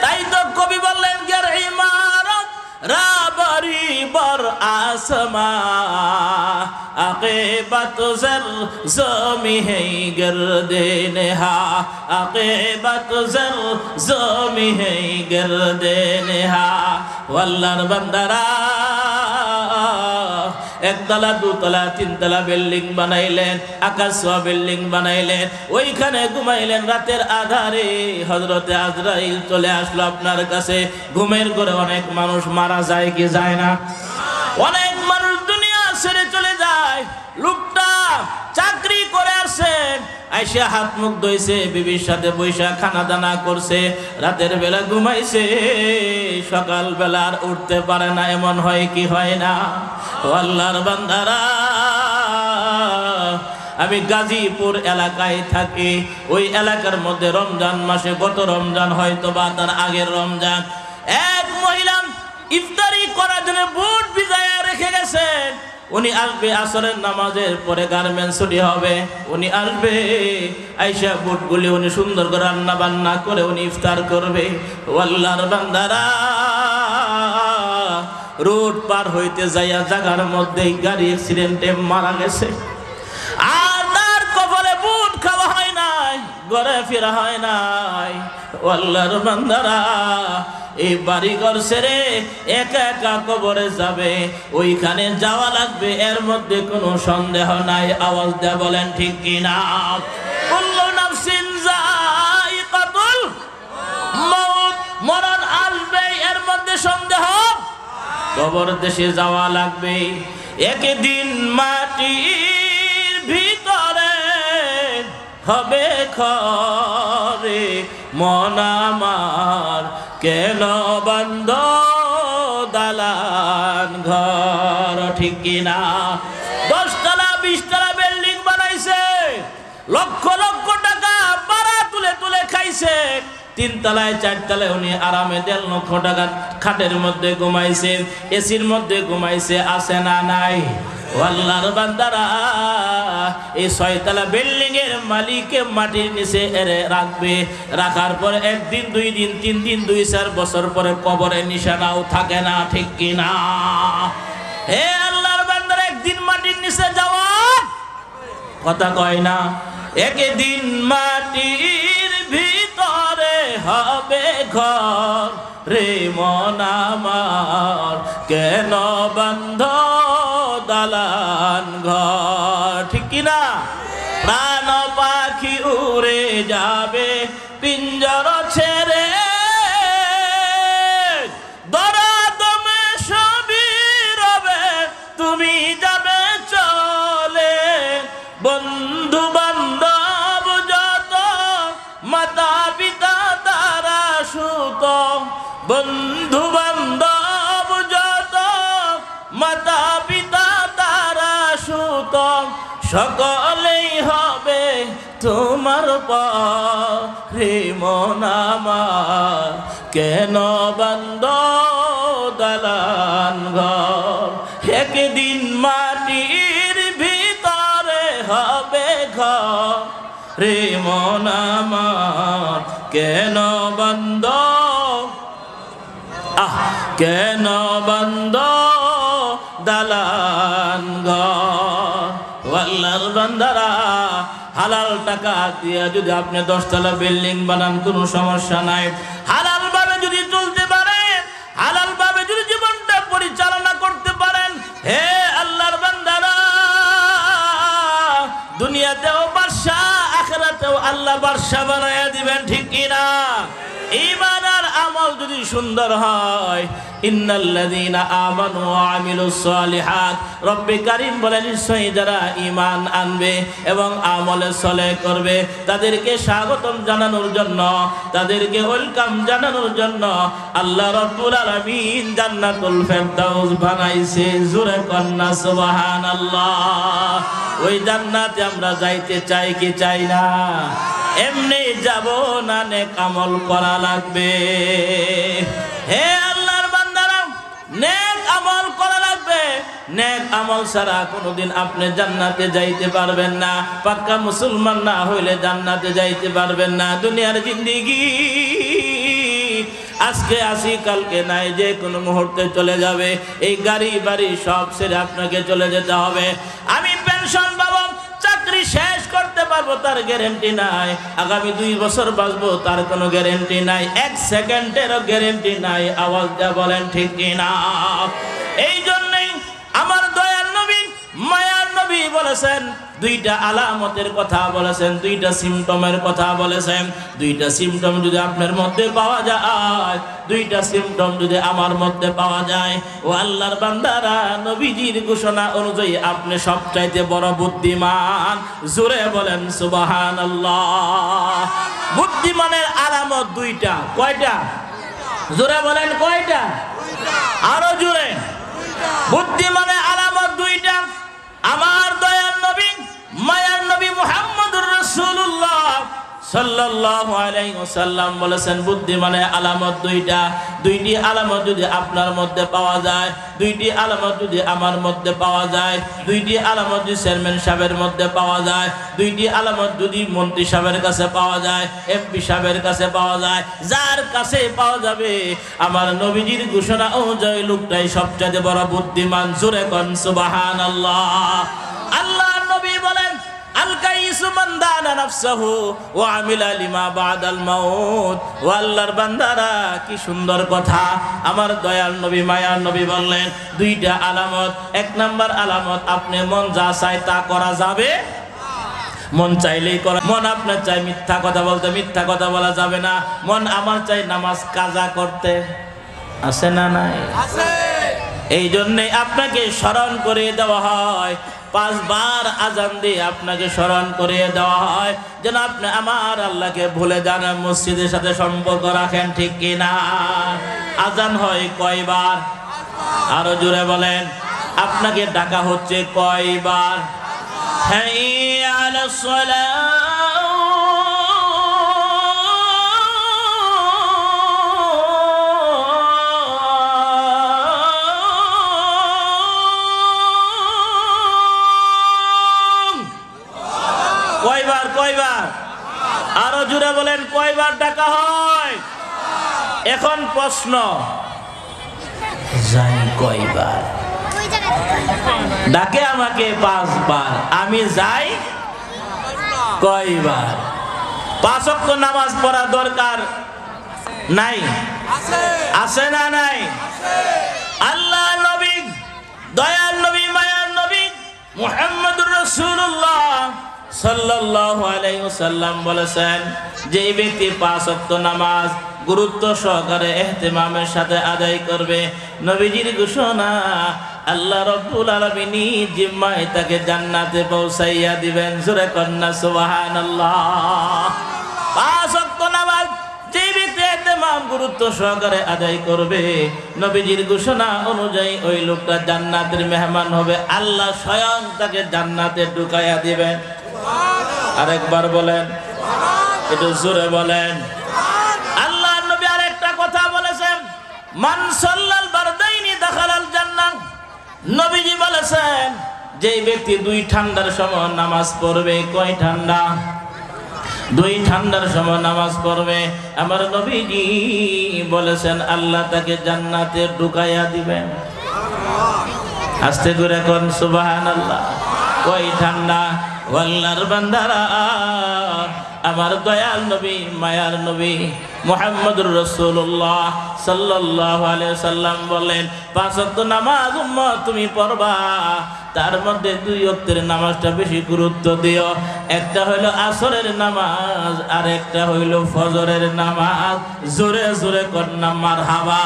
তাই তো কবি বললেন গের ইমারত রাবরি বর आसमां आक़िबत ज़र ज़मी है गिरदे नेहा आक़िबत ज़र ज़मी है गिरदे नेहा। আল্লাহর বান্দারা एक तला दो तला तीन तला बिल्डिंग बनाइलेन आकाश ছোঁয়া बिल्डिंग बनाइलेन ওইখানে ঘুমাইলেন। রাতের আধারে হযরতে আজরাইল চলে আসলো আপনার কাছে। ঘুমের ঘরে অনেক মানুষ মারা যায় কি যায় না? অনেক মানুষ দুনিয়া ছেড়ে চলে যায়। লোকটা চাকরি করে আসে, আইসা হাত মুখ ধুইছে, বিবির সাথে বৈশা খানা দানা করছে, রাতের বেলা ঘুমাইছে, সকাল বেলা আর উঠতে পারে না। এমন হয় কি হয় না? ও আল্লাহর বান্দারা, আমি গাজীপুর এলাকায় থাকি। ওই এলাকার মধ্যে রমজান মাসে, গত রমজান হয়তো বা তার আগের রমজান, এক মহিলা ইফতারি করার জন্য বুট ভিজায়া রেখে গেছে। উনি আসবে আসরের নামাজের পরে, গার্মেন্টস ছুটি হবে, উনি আসবে, আইসা বুটগুলি উনি সুন্দর করে রান্না বান্না করে উনি ইফতার করবে। ও আল্লাহর বান্দারা, রোড পার হইতে যাইয়া জায়গার মধ্যে গাড়ি অ্যাক্সিডেন্টে মারা গেছে। আর তার কপালে বুট খাওয়া হয় নাই, ঘরে ফেরা হয় নাই। ও আল্লাহর বান্দারা, এই বাড়িঘর ছেড়ে একা একা কবরে যাবে, ওইখানে যাওয়া লাগবে, এর মধ্যে কোনো সন্দেহ নাই। আওয়াজ দেয়া বলেন ঠিক কিনা? কুল্লু নাফসিন যায়িকাতুল মাউত, মরণ আসবে, এর মধ্যে সন্দেহ। কবর দেশে যাওয়া লাগবে, একদিন মাটির ভিতরে হবে ঘরে মন আমার, কেন বন্ধ দালান ঘর? ঠিক কিনা? 10 তলা 20 তলা বিল্ডিং বানাইছে, লক্ষ লক্ষ টাকা ভাড়া তুলে তুলে খাইছে। 3 তলায় 4 তলায় উনি আরামে 1.5 লক্ষ টাকা খাটের মধ্যে ঘুমাইছে, এসির মধ্যে ঘুমাইছে, আছে না নাই? ও আল্লাহর বান্দারা, এই 6 তলা বিল্ডিং এর মালিকে মাটির নিচে রাখবে, রাখার পর 1 দিন 2 দিন 3 দিন 2-4 বছর পরে কবরের নিশানাও থাকে না। ঠিক কিনা? হে আল্লাহর বান্দারা, একদিন মাটির নিচে যাওয়া কথা কয় না। একদিন মাটির ভিতরে হবে ঘর রে মন আমার, কেন বন্ধ দালান ঘর? ঠিক কিনা? প্রাণ পাখি উড়ে যাবে পিঞ্জর ছেড়ে, দরাদমে সবই রবে, তুমি যাবে চলে। বন্ধু বান্ধব যত, মাতা পিতা তারা সুত, বন্ধু বান্ধব যত, মাতা পিতা তারা সুত, সকলেই হবে তোমার পরে মন আমার, কেন বন্ধ দালান ঘর? একদিন মাটির ভিতরে হবে ঘর রে মন আমার, কেন বন্ধ, কেন বন্ধ দালান ঘর? আল্লাহর বান্দারা, হালাল টাকা দিয়ে যদি আপনি 10 তলা বিল্ডিং বানান, কোনো সমস্যা নাই। হালাল ভাবে যদি চলতে পারেন, হালাল ভাবে যদি জীবনটা পরিচালনা করতে পারেন, হে আল্লাহর বান্দারা, দুনিয়াতেও বাদশা, আখিরাতেও আল্লাহ বাদশা বানায়া দিবেন। ঠিক কিনা? ঈমান আর আমল যদি সুন্দর হয়, ইন্নাল্লাযীনা আমানু ওয়া আমিলুস সালিহাত, রব্বে কারীম বলেন, নিশ্চয়ই যারা ঈমান আনবে এবং আমলে সলেহ করবে, তাদেরকে স্বাগতম জানানোর জন্য, তাদেরকে ওয়েলকাম জানানোর জন্য আল্লাহ রাব্বুল আলামিন জান্নাতুল ফেরদাউস বানাইছে। জোরে কন্না সুবহানাল্লাহ। ওই জান্নাতে আমরা যাইতে চাই কি চাই না? এমনি যাব না, নেক আমল করা লাগবে। হে আল্লাহর বান্দারা, নেক আমল করা লাগবে। নেক আমল ছাড়া কোনোদিন আপনি জান্নাতে যাইতে পারবেন না। পাক্কা মুসলমান না হইলে জান্নাতে যাইতে পারবেন না। দুনিয়ার জিন্দেগি আজকে আসি কালকে নাই, যে কোনো মুহূর্তে চলে যাবে। এই গাড়ি বাড়ি সব ছেড়ে আপনাকে চলে যেতে হবে। আমি পেনশন পাবো, চাকরি শেষ করতে পারবো, তার গ্যারান্টি নাই। আগামী 2 বছর বাঁচবো, তার কোনো গ্যারান্টি নাই। 1 সেকেন্ডেরও গ্যারান্টি নাই। আওয়াজ দেয়া বলেন ঠিক কিনা? এই জন্যই আমার দয়াল নবী, মায়ার নবী বলেছেন, দুইটা আলামতের কথা বলেছেন, দুইটা সিমটমের কথা বলেছেন। দুইটা সিমটম যদি আপনার মধ্যে পাওয়া যায়, দুইটা সিমটম যদি আমার মধ্যে পাওয়া যায়, ও আল্লাহর বান্দারা, নবীজির ঘোষণা অনুযায়ী আপনি সবচাইতে বড় বুদ্ধিমান। জোরে বলেন সুবহানাল্লাহ। বুদ্ধিমানের আলামত দুইটা। কয়টা? জোরে বলেন কয়টা? আরো জোরে। বুদ্ধিমানের আলামত দুইটা। আমার দয়ার নবী, মায়ার নবী মুহাম্মদুর রাসূলুল্লাহ সাল্লাল্লাহু আলাইহি ওয়াসাল্লাম বলেছেন, বুদ্ধিমানের আলামত দুইটা। দুইটি আলামত যদি আপনার মধ্যে পাওয়া যায়, দুইটি আলামত যদি আমার মধ্যে পাওয়া যায়, দুইটি আলামত যদি চেয়ারম্যান সাহেবের মধ্যে পাওয়া যায়, দুইটি আলামত যদি মন্ত্রী সাহেবের কাছে পাওয়া যায়, এমপি সাহেবের কাছে পাওয়া যায়, যার কাছে পাওয়া যাবে, আমার নবীজির ঘোষণা অনুযায়ী লোকটাই সবচেয়ে বড় বুদ্ধিমান। জোরে কোন সুবহানাল্লাহ। আল্লাহর নবী বলেন, আল কাইসু মান দানা নাফসাহু ওয়া আমিলা লিমা বাদাল মাউত। ও আল্লাহর বান্দারা, কি সুন্দর কথা আমার দয়াল নবী, মায়ার নবী বললেন, দুইটা আলামত। এক নাম্বার আলামত, আপনি মন যা চায় তা করা যাবে, মন চাইলেই করা। মন আপনার চাই মিথ্যা কথা বলতে, মিথ্যা কথা বলা যাবে না। মন আমার চাই নামাজ কাজা করতে, আছে না নাই? আছে। এই জন্যই আপনাকে স্মরণ করে দেওয়া হয়, 5 বার আজান দিয়ে আপনাকে স্মরণ করিয়ে দেওয়া হয় যেন আপনি আমার আল্লাহকে ভুলে যান, মসজিদের সাথে সম্পর্ক রাখেন, ঠিক কিনা? আজান হয় কয়বার? আরো জোরে বলেন। আপনাকে ডাকা হচ্ছে কয়বার? হাইয়া আলাস সালাহ। কয়বার? কয়বার? আরো জোরে বলেন, কয়বার ডাকা হয়? এখন প্রশ্ন, যাই কয়বার? ডাকে আমাকে 5 বার, আমি যাই কয়বার? 5 ওয়াক্ত নামাজ পড়া দরকার নাই? আছে না নাই? আল্লাহ নবী, দয়ার নবী, মায়ার নবী মুহাম্মদুর রাসূলুল্লাহ সাল্লাল্লাহু আলাইহি ওয়াসাল্লাম বলেছেন, যে ব্যক্তি 5 ওয়াক্ত নামাজ গুরুত্ব সহকারে ইহতিমামের সাথে আদায় করবে, নবীজির ঘোষণা, আল্লাহ রাব্বুল আলামিন জিম্মায় তাকে জান্নাতে পৌঁছাইয়া দিবেন। জোরে কন্না সুবহানাল্লাহ। 5 ওয়াক্ত নামাজ যে ব্যক্তি ইহতিমাম গুরুত্ব সহকারে আদায় করবে, নবীজির ঘোষণা অনুযায়ী ওই লোকটা জান্নাতের মেহমান হবে, আল্লাহ স্বয়ং তাকে জান্নাতে ঢুকাইয়া দিবেন। আরেকবার বলেন, একটু জোরে বলেন। আল্লাহর নবী আরেকটা কথা বলেছেন, মান সাল্লাল বারদাইনি দাখালাল জান্নাহ। নবীজি বলেছেন, যে ব্যক্তি 2 ঠান্ডার সময় নামাজ পড়বে, কয় ঠান্ডা? 2 ঠান্ডার সময় নামাজ পড়বে, আমার নবীজি বলেছেন আল্লাহ তাকে জান্নাতে ঢুকাইয়া দিবেন। আস্তে করে কোন সুবহানাল্লাহ। কয় ঠান্ডা? আল্লাহর বান্দারা, আমার দয়াল নবী, মায়ার নবী মুহাম্মদুর রাসূলুল্লাহ সাল্লাল্লাহু আলাইহি ওয়াসাল্লাম বলেন, 5 ওয়াক্ত নামাজ উম্মত তুমি পড়বা, তার মধ্যে 2 ওয়াক্তের নামাজটা বেশি গুরুত্ব দিও। একটা হইলো আসরের নামাজ, আর একটা হইলো ফজরের নামাজ। জোরে জোরে কন্না মারহাবা।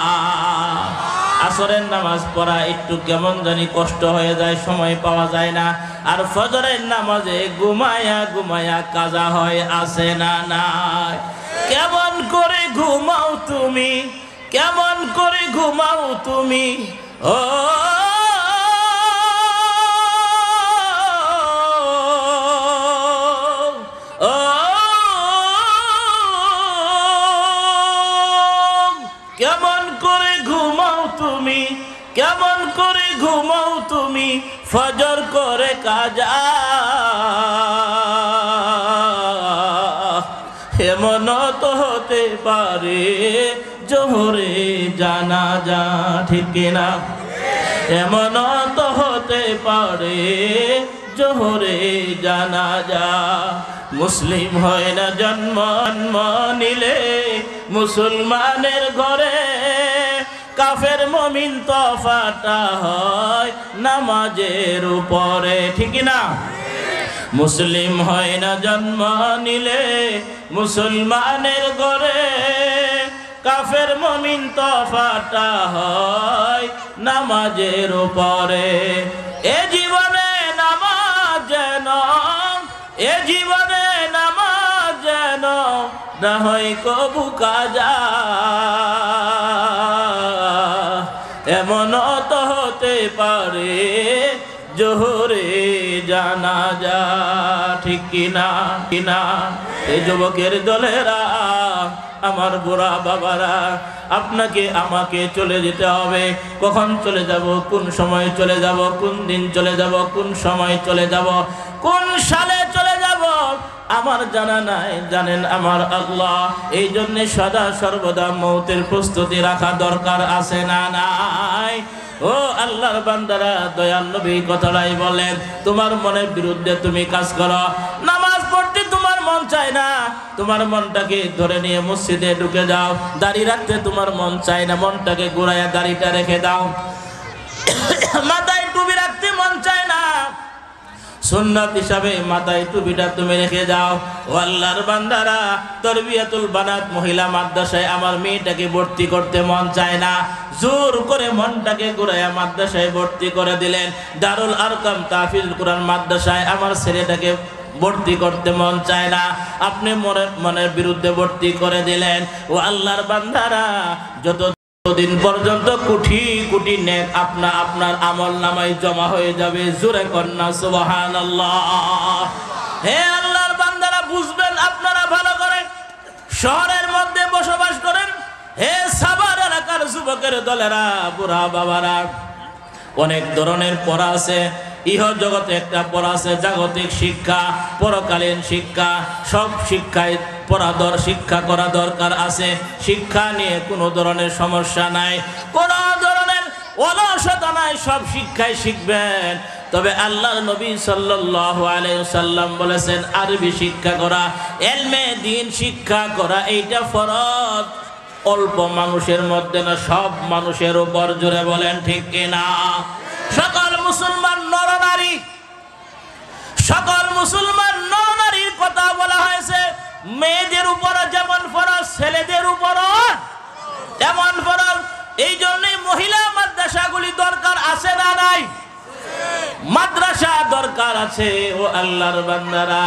আসরের নামাজ পড়া একটু কেমন জানি কষ্ট হয়ে যায়, সময় পাওয়া যায় না। আর ফজরের নামাজে ঘুমায়া ঘুমায়া কাজা হয়, আছে না নাই? কেমন করে ঘুমাও তুমি, কেমন করে ঘুমাও তুমি? ও কেমন করে ঘুমাও তুমি, কেমন করে ঘুমাও তুমি? ফজর করে কাজা, এমন তো হতে পারে জোহরে জানাজা, ঠিক কিনা? এমন তো হতে পারে জোহরে জানাজা। মুসলিম হয় না জন্ম নিলে মুসলমানের ঘরে, কাফের মুমিন তফাটা হয় নামাজের উপরে, ঠিক না? মুসলিম হয় না জন্ম নিলে মুসলমানের ঘরে, কাফের মুমিন তফাটা হয় নামাজের উপরে। এ জীবনে নামাজ যেন, এ জীবনে নামাজ যেন না হয় কবু কাজা, এমন তো হতে পারে জোহরে জানাজা, ঠিক কিনা কিনা? এই যুবকের দলেরা, আমার বুড়া বাবারা, আপনাকে আমাকে চলে যেতে হবে। কখন চলে যাব, কোন সময় চলে যাব, কোন দিন চলে যাব, কোন সময় চলে যাব, কোন সালে চলে যাব আমার জানা নাই, জানেন আমার আল্লাহ। এই জন্য সদা সর্বদা মৌতের প্রস্তুতি রাখা দরকার আছে না নাই? ও আল্লাহর বান্দারা, দয়াল নবী কথাটাই বলেন, তোমার মনের বিরুদ্ধে তুমি কাজ করো, নামাজ পড়তে তোমার মন চায় না, তোমার মনটাকে ধরে নিয়ে মসজিদে ঢুকে যাও। দাড়ি রাখতে তোমার মন চায় না, মনটাকে ঘুরাইয়া দাড়িটা রেখে দাও। মাথায় টুপি রাখতে মন চায় না, সুন্নাত হিসাবে মাথায় টুপিটা তুমি রেখে যাও। ও আল্লাহর বান্দারা, তরবিয়াতুল বানাত মহিলা মাদ্রাসায় আমার মেয়েটাকে ভর্তি করতে মন চায় না, জোর করে মনটাকে ঘুরাইয়া মাদ্রাসায় ভর্তি করে দিলেন। দারুল আরকাম তাহফিজুল কোরআন মাদ্রাসায় আমার ছেলেটাকে ভর্তি করতে মন চায় না, আপনি মনের বিরুদ্ধে ভর্তি করে দিলেন। ও আল্লাহর বান্দারা, যতদিন পর্যন্ত কোটি কোটি নেক আপনার আমল নামায় জমা হয়ে যাবে, জোরে কন্যা সুবহানাল্লাহ। হে আল্লাহর বান্দারা, বুঝবেন আপনারা ভালো করে, শহরের মধ্যে বসবাস করেন, হে সাভার এলাকার যুবকের দলেরা, বুড়া বাবারা, অনেক ধরনের পড়া আছে। ইহ জগতে একটা পড়া আছে জাগতিক শিক্ষা, পরকালীন শিক্ষা, সব শিক্ষায় শিক্ষা করা দরকার আছে। শিক্ষা নিয়ে কোনো ধরনের সমস্যা নাই, কোনো ধরনের অলসতা নাই, সব শিক্ষায় শিখবেন। তবে আল্লাহর নবী সাল্লাল্লাহু আলাইহি ওয়াসাল্লাম বলেছেন, আরবি শিক্ষা করা, ইলমে দ্বীন শিক্ষা করা, এইটা ফরজ। অল্প মানুষের মধ্যে না, সব মানুষের উপর, জোরে বলেন ঠিক কিনা? সকল মুসলমান নরনারী, সকল মুসলমান নরনারীর কথা বলা হয়েছে। মেয়েদের উপর যেমন ফরজ, ছেলেদের উপরও তেমন ফরজ। এই জন্যই মহিলা মাদ্রাসাগুলি দরকার আছে না নাই? মাদ্রাসা দরকার আছে। ও আল্লাহর বান্দারা,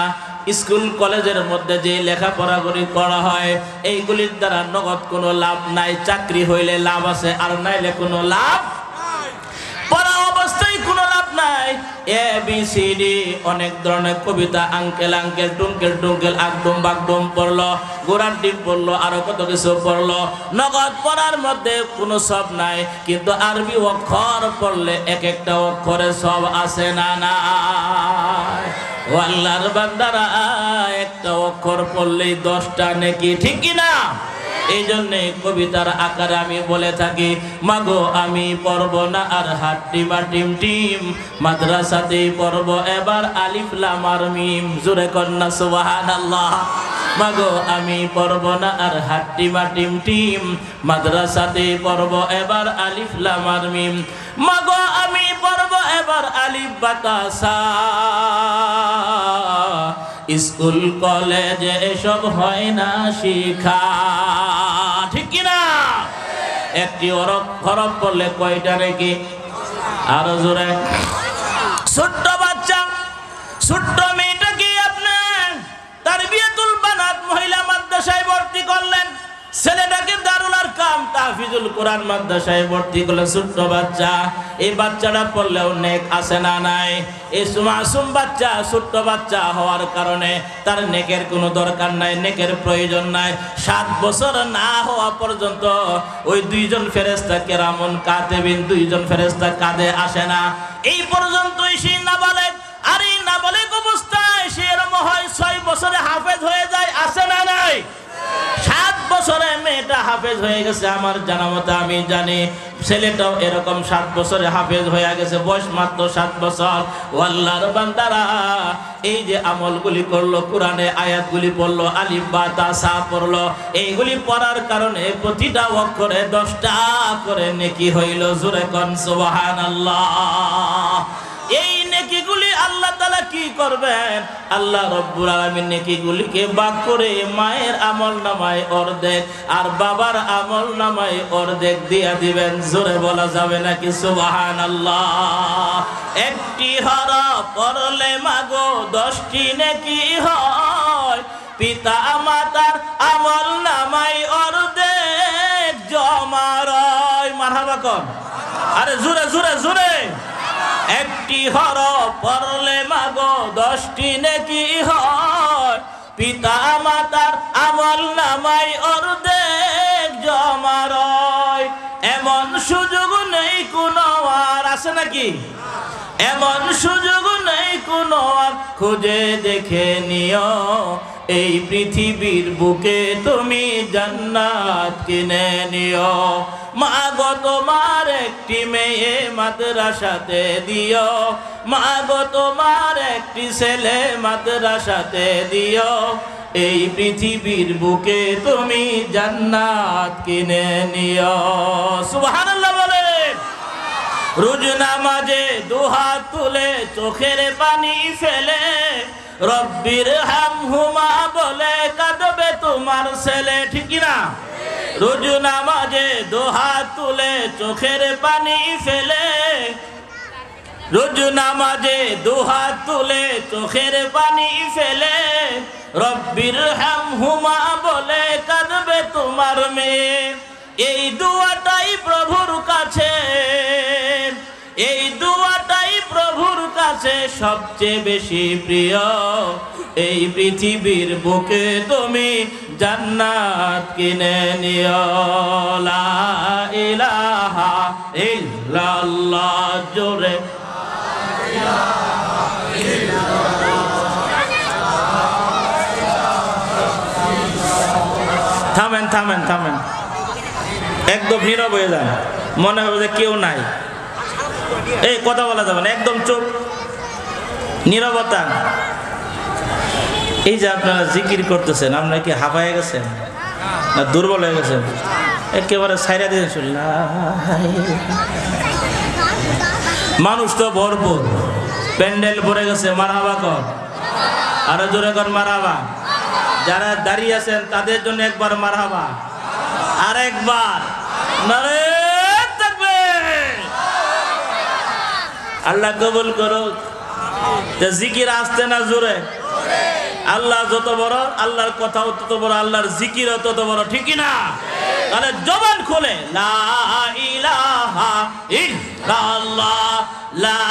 স্কুল কলেজের মধ্যে যে লেখাপড়াগুলি করা হয়, এইগুলির দ্বারা নগদ কোনো লাভ নাই। চাকরি হইলে লাভ আছে, আর নাইলে কোনো লাভ, পড়া অবস্থায় কোনো লাভ নাই। ABCD অনেক ধরনের কবিতা, আঙ্কেল আঙ্কেল, টুঙ্কেল টুঙ্কেল, আগডুম বাগডুম পড়লো, গোড়ার ডিম পড়লো, আরো কত কিছু পড়লো। নগদ পড়ার মধ্যে কোনো সব নাই, কিন্তু আরবি অক্ষর পড়লে এক একটা অক্ষরে সব আছে না নাই? ও আল্লাহর বান্দারা, একটা অক্ষর পড়লেই 10টা নেকি, ঠিক কিনা? এই জন্যে কবিতার আকারে আমি বলে থাকি, মাগো আমি পড়ব না আর হাট্টিমা টিম টিম, মাদ্রাসাতেই পড়ব এবার আলিফ লাম আর মিম, জোরে কন্যা সুবহানাল্লাহ। মাগো আমি পড়ব না আর হাট্টিমা টিম টিম, মাদ্রাসাতেই পড়ব এবার আলিফ লাম আর মিম। মাগো আমি পড়ব এবার আলিফ বাতাসা, স্কুল কলেজে এসব হয় না শিখা, ঠিক কিনা? একটি হরফ পড়লে কয়টা নাকি? আরো জোরে। ছোট্ট বাচ্চা, ছোট্ট মেয়েটাকে আপনি তারবিয়াতুল বানাত মহিলা মাদ্রাসায় ভর্তি করলেন, ছেলেটাকে দারুল আরকাম তাহফিজুল কোরআন মাদ্রাসায় ভর্তি করলেন। ছোট্ট বাচ্চা, এই বাচ্চাটা পড়লেও নেক আছে না নাই? এই মাসুম বাচ্চা, ছোট্ট বাচ্চা হওয়ার কারণে তার নেকের কোনো দরকার নাই, নেকের প্রয়োজন নাই। 7 বছর না হওয়া পর্যন্ত ওই 2জন ফেরেশতা কেরামুন কাতিবিন, 2জন ফেরেশতা কাঁধে আসে না। এই পর্যন্তই সে নাবালেগ, আর এই নাবালেগ অবস্থায় সে এরকম হয় 6 বছরে হাফেজ হয়ে যায়, আছে না নাই? 7 বছরে মেয়েটা হাফেজ হয়ে গেছে আমার জানা মতে, আমি জানি ছেলেটাও এরকম 7 বছরে হাফেজ হয়ে গেছে, বয়স মাত্র 7 বছর। ও আল্লাহর বান্দারা, এই যে আমলগুলি করলো, কোরআনে আয়াতগুলি পড়লো, আলিফ বা তা সা পড়লো, এইগুলি পড়ার কারণে প্রতিটা অক্ষরে 10টা করে নেকি হইল। জোরে কোন সুবহানাল্লাহ। এই নেকিগুলি আল্লাহ তাআলা কি করবেন? আল্লাহ রব্বুল আলামিন নেকিগুলিকে ভাগ করে মায়ের আমলনামায় অর্ধেক আর বাবার আমলনামায় অর্ধেক দিয়া দিবেন। জোরে বলা যাবে নাকি সুবহানাল্লাহ? একটি হরফ পড়লে মাগো 10টি নেকি হয়, পিতা মাতার আমলনামায় অর্ধেক জমা রয়। মারহাবা কোন, আরে জোরে জোরে জোরে। একটি হরফ পড়লে মাগো 10টি নেকি হয়, পিতা মাতার আমলনামায় অর্ধেক জমা রয়। এমন সুযোগ নেই কোনো আর, আছে নাকি? এমন সুযোগ নেই কোনো আর, খুঁজে দেখে নিও। এই পৃথিবীর বুকে তুমি জান্নাত কিনে নিও। মা গো তোমার একটি মেয়ে মাদ্রাসাতে দিও, মা গো তোমার একটি ছেলে মাদ্রাসাতে দিও। এই পৃথিবীর বুকে তুমি জান্নাত কিনে নিও। সুবহানাল্লাহ বলেন। রোজ নামাজে দুহাত তুলে চোখের পানি ফেলে রব্বির হামহুমা বলে কাঁদবে তোমার ছেলে, ঠিক না? রোজ নামাজে দুহাত তুলে চোখের পানি ফেলে, রোজ নামাজে দুহাত তুলে চোখের পানি ফেলে রব্বির হামহুমা বলে কাঁদবে তোমার মেয়ে। এই দুয়াটাই প্রভুর কাছে, এই দুয়াটাই প্রভুর কাছে সবচেয়ে বেশি প্রিয়। এই পৃথিবীর বুকে তুমি জান্নাত কিনে নিও। লা ইলাহা ইল্লাল্লাহ, জোরে থামেন থামেন থামেন, একদম নীরব হয়ে যান, মনে হবে যে কেউ নাই। এই কথা বলা যাবে না, একদম চুপ, নীরবতা। এই যে আপনারা জিকির করতেছেন, আপনারা কি হাঁপায়ে গেছেন না দুর্বল হয়ে গেছেন? একেবারে ছাইরা দিয়ে মানুষ তো ভরপুর, প্যান্ডেল ভরে গেছে। মারহাবা কর, আরো জোরে কর মারহাবা। যারা দাঁড়িয়ে আছেন তাদের জন্য একবার মারহাবা, আর একবার নারে তাকবীর। আল্লাহ কবুল করো। জিকির আসতে না জোরে? আল্লাহ যত বড়, আল্লাহর কথাও তত বড়, আল্লাহর জিকিরও তত বড়, ঠিক না? তাহলে জবান খোলে লা ইলাহা ইল্লাল্লাহ, লা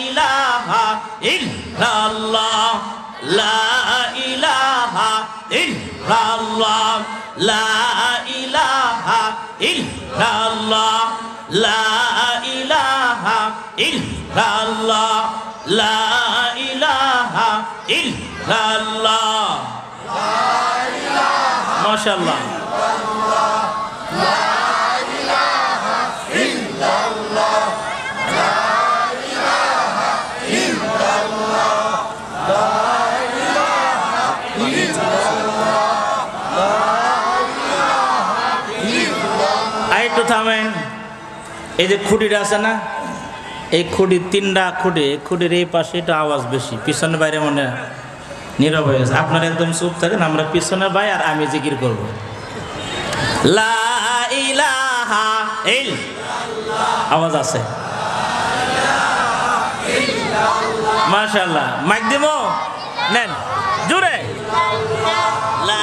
ইলাহা ইল্লাল্লাহ, লা ইলাহা ইল্লাল্লাহ, লা ইলাহা ইল্লাল্লাহ, লা ইলাহা ইল্লাল্লাহ, লা ইলাহা ইল্লাল্লাহ। মাশাআল্লাহ। একটু থামেন। এই যে খুঁটিটা আছে না, এই খুঁটি 3টা খুঁটি, খুঁটির এই পাশে এটা আওয়াজ বেশি, পিছনে বাইরে মনে নীরব হয়ে গেছে। আপনারা একদম চুপ থাকেন, আমরা পিছনে ভাই আর আমি জিকির করব। লা ইলাহা ইল্লাল্লাহ, আওয়াজ আছে। মাশাআল্লাহ। মাইক দিমো, নেন জোরে। লা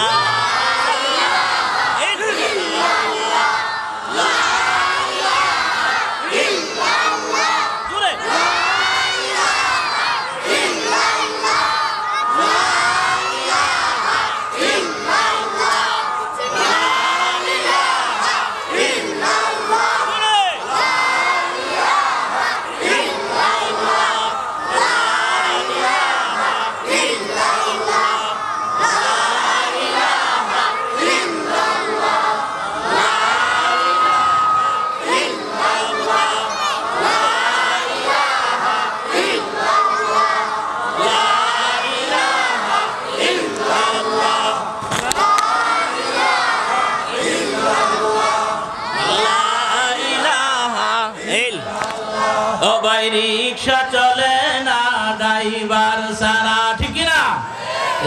ভাই রিক্সা চলে না ড্রাইভার সারা, ঠিক না?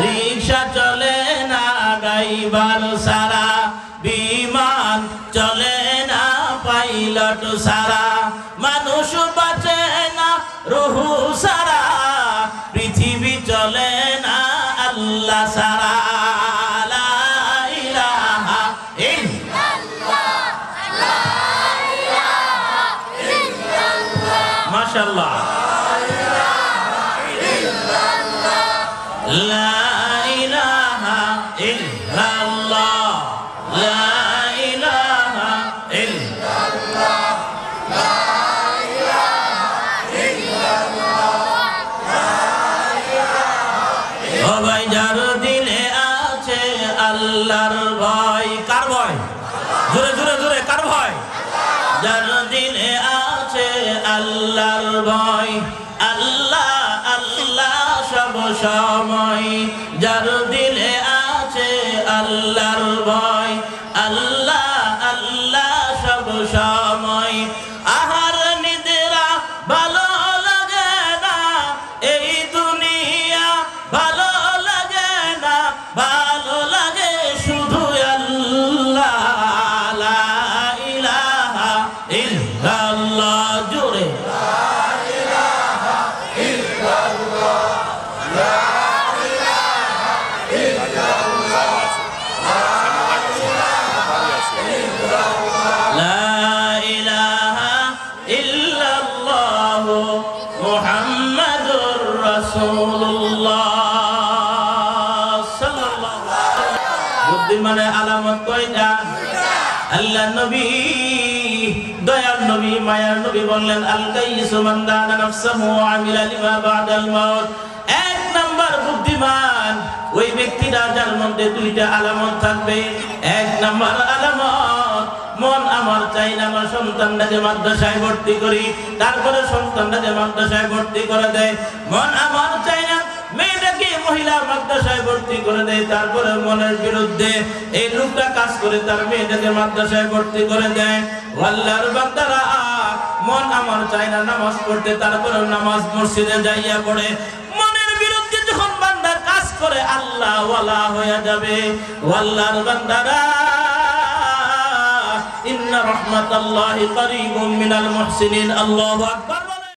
রিক্সা চলে না ড্রাইভার সারা, বিমান চলে না পাইলট সারা, মানুষ বাঁচে না রুহু সারা, পৃথিবী চলে না আল্লাহ সারা। লা ইলাহা ইল্লাল্লাহ, লা ইলাহা ইল্লাল্লাহ, মাশাআল্লাহ। লা ইলাহা ইল্লাল্লাহ, লা ইলাহা ইল্লাল্লাহ, লা ইলাহা ইল্লাল্লাহ, লা ইলাহা। ও ভাই যার দিলে আছে আল্লাহর ভয়, কার ভয়? জোরে জোরে জোরে, কার ভয়? যার দিলে আছে আল্লাহর ভয়, আল্লাহ আল্লাহ সব সময়। যার দিলে আছে আল্লাহর ভয়, আল্লাহ আল্লাহ সব সময়। আহার নিদ্রা ভালো লাগে না, এই দুনিয়া ভালো লাগে না, ভালো লাগে শুধু আল্লাহ। লা ইলাহা ইল্লাল্লাহ, জোরে মুহাম্মাদুর রাসূলুল্লাহ সাল্লাল্লাহু আলাইহি ওয়াসাল্লাম। বুদ্ধিমানের আলামত কয়টা? আল্লাহ নবী, দয়ার নবী, মায়ার নবী বললেন আল কাইয়িসু মান দানা নাফসাহু ওয়া আমিলা লিমা বা'দাল মাউত। এক নাম্বার বুদ্ধিমান ওই ব্যক্তিটা যার মধ্যে দুইটা আলামত থাকবে। এক নাম্বার আলামত, মন আমার চাই না আমার সন্তানটাকে মাদ্রাসায় ভর্তি করি, তারপরে সন্তানটাকে মাদ্রাসায় ভর্তি করে দেয়। মন আমার চাই না মেয়েটাকে মহিলা মাদ্রাসায় ভর্তি করে দেয়, তারপরে মনের বিরুদ্ধে এই লোকটা কাজ করে তার মেয়েটাকে মাদ্রাসায় ভর্তি করে দেয়। আল্লাহর বান্দারা মন আমার চাই না নামাজ পড়তে, তারপরে নামাজ মসজিদে যাইয়া পড়ে। মনের বিরুদ্ধে যখন বান্দা কাজ করে আল্লাহ ওয়ালা হয়ে যাবে। আল্লাহর বান্দারা ইন্না রাহমাতাল্লাহি করিবুম মিনাল মুহসিনিন। আল্লাহু আকবার।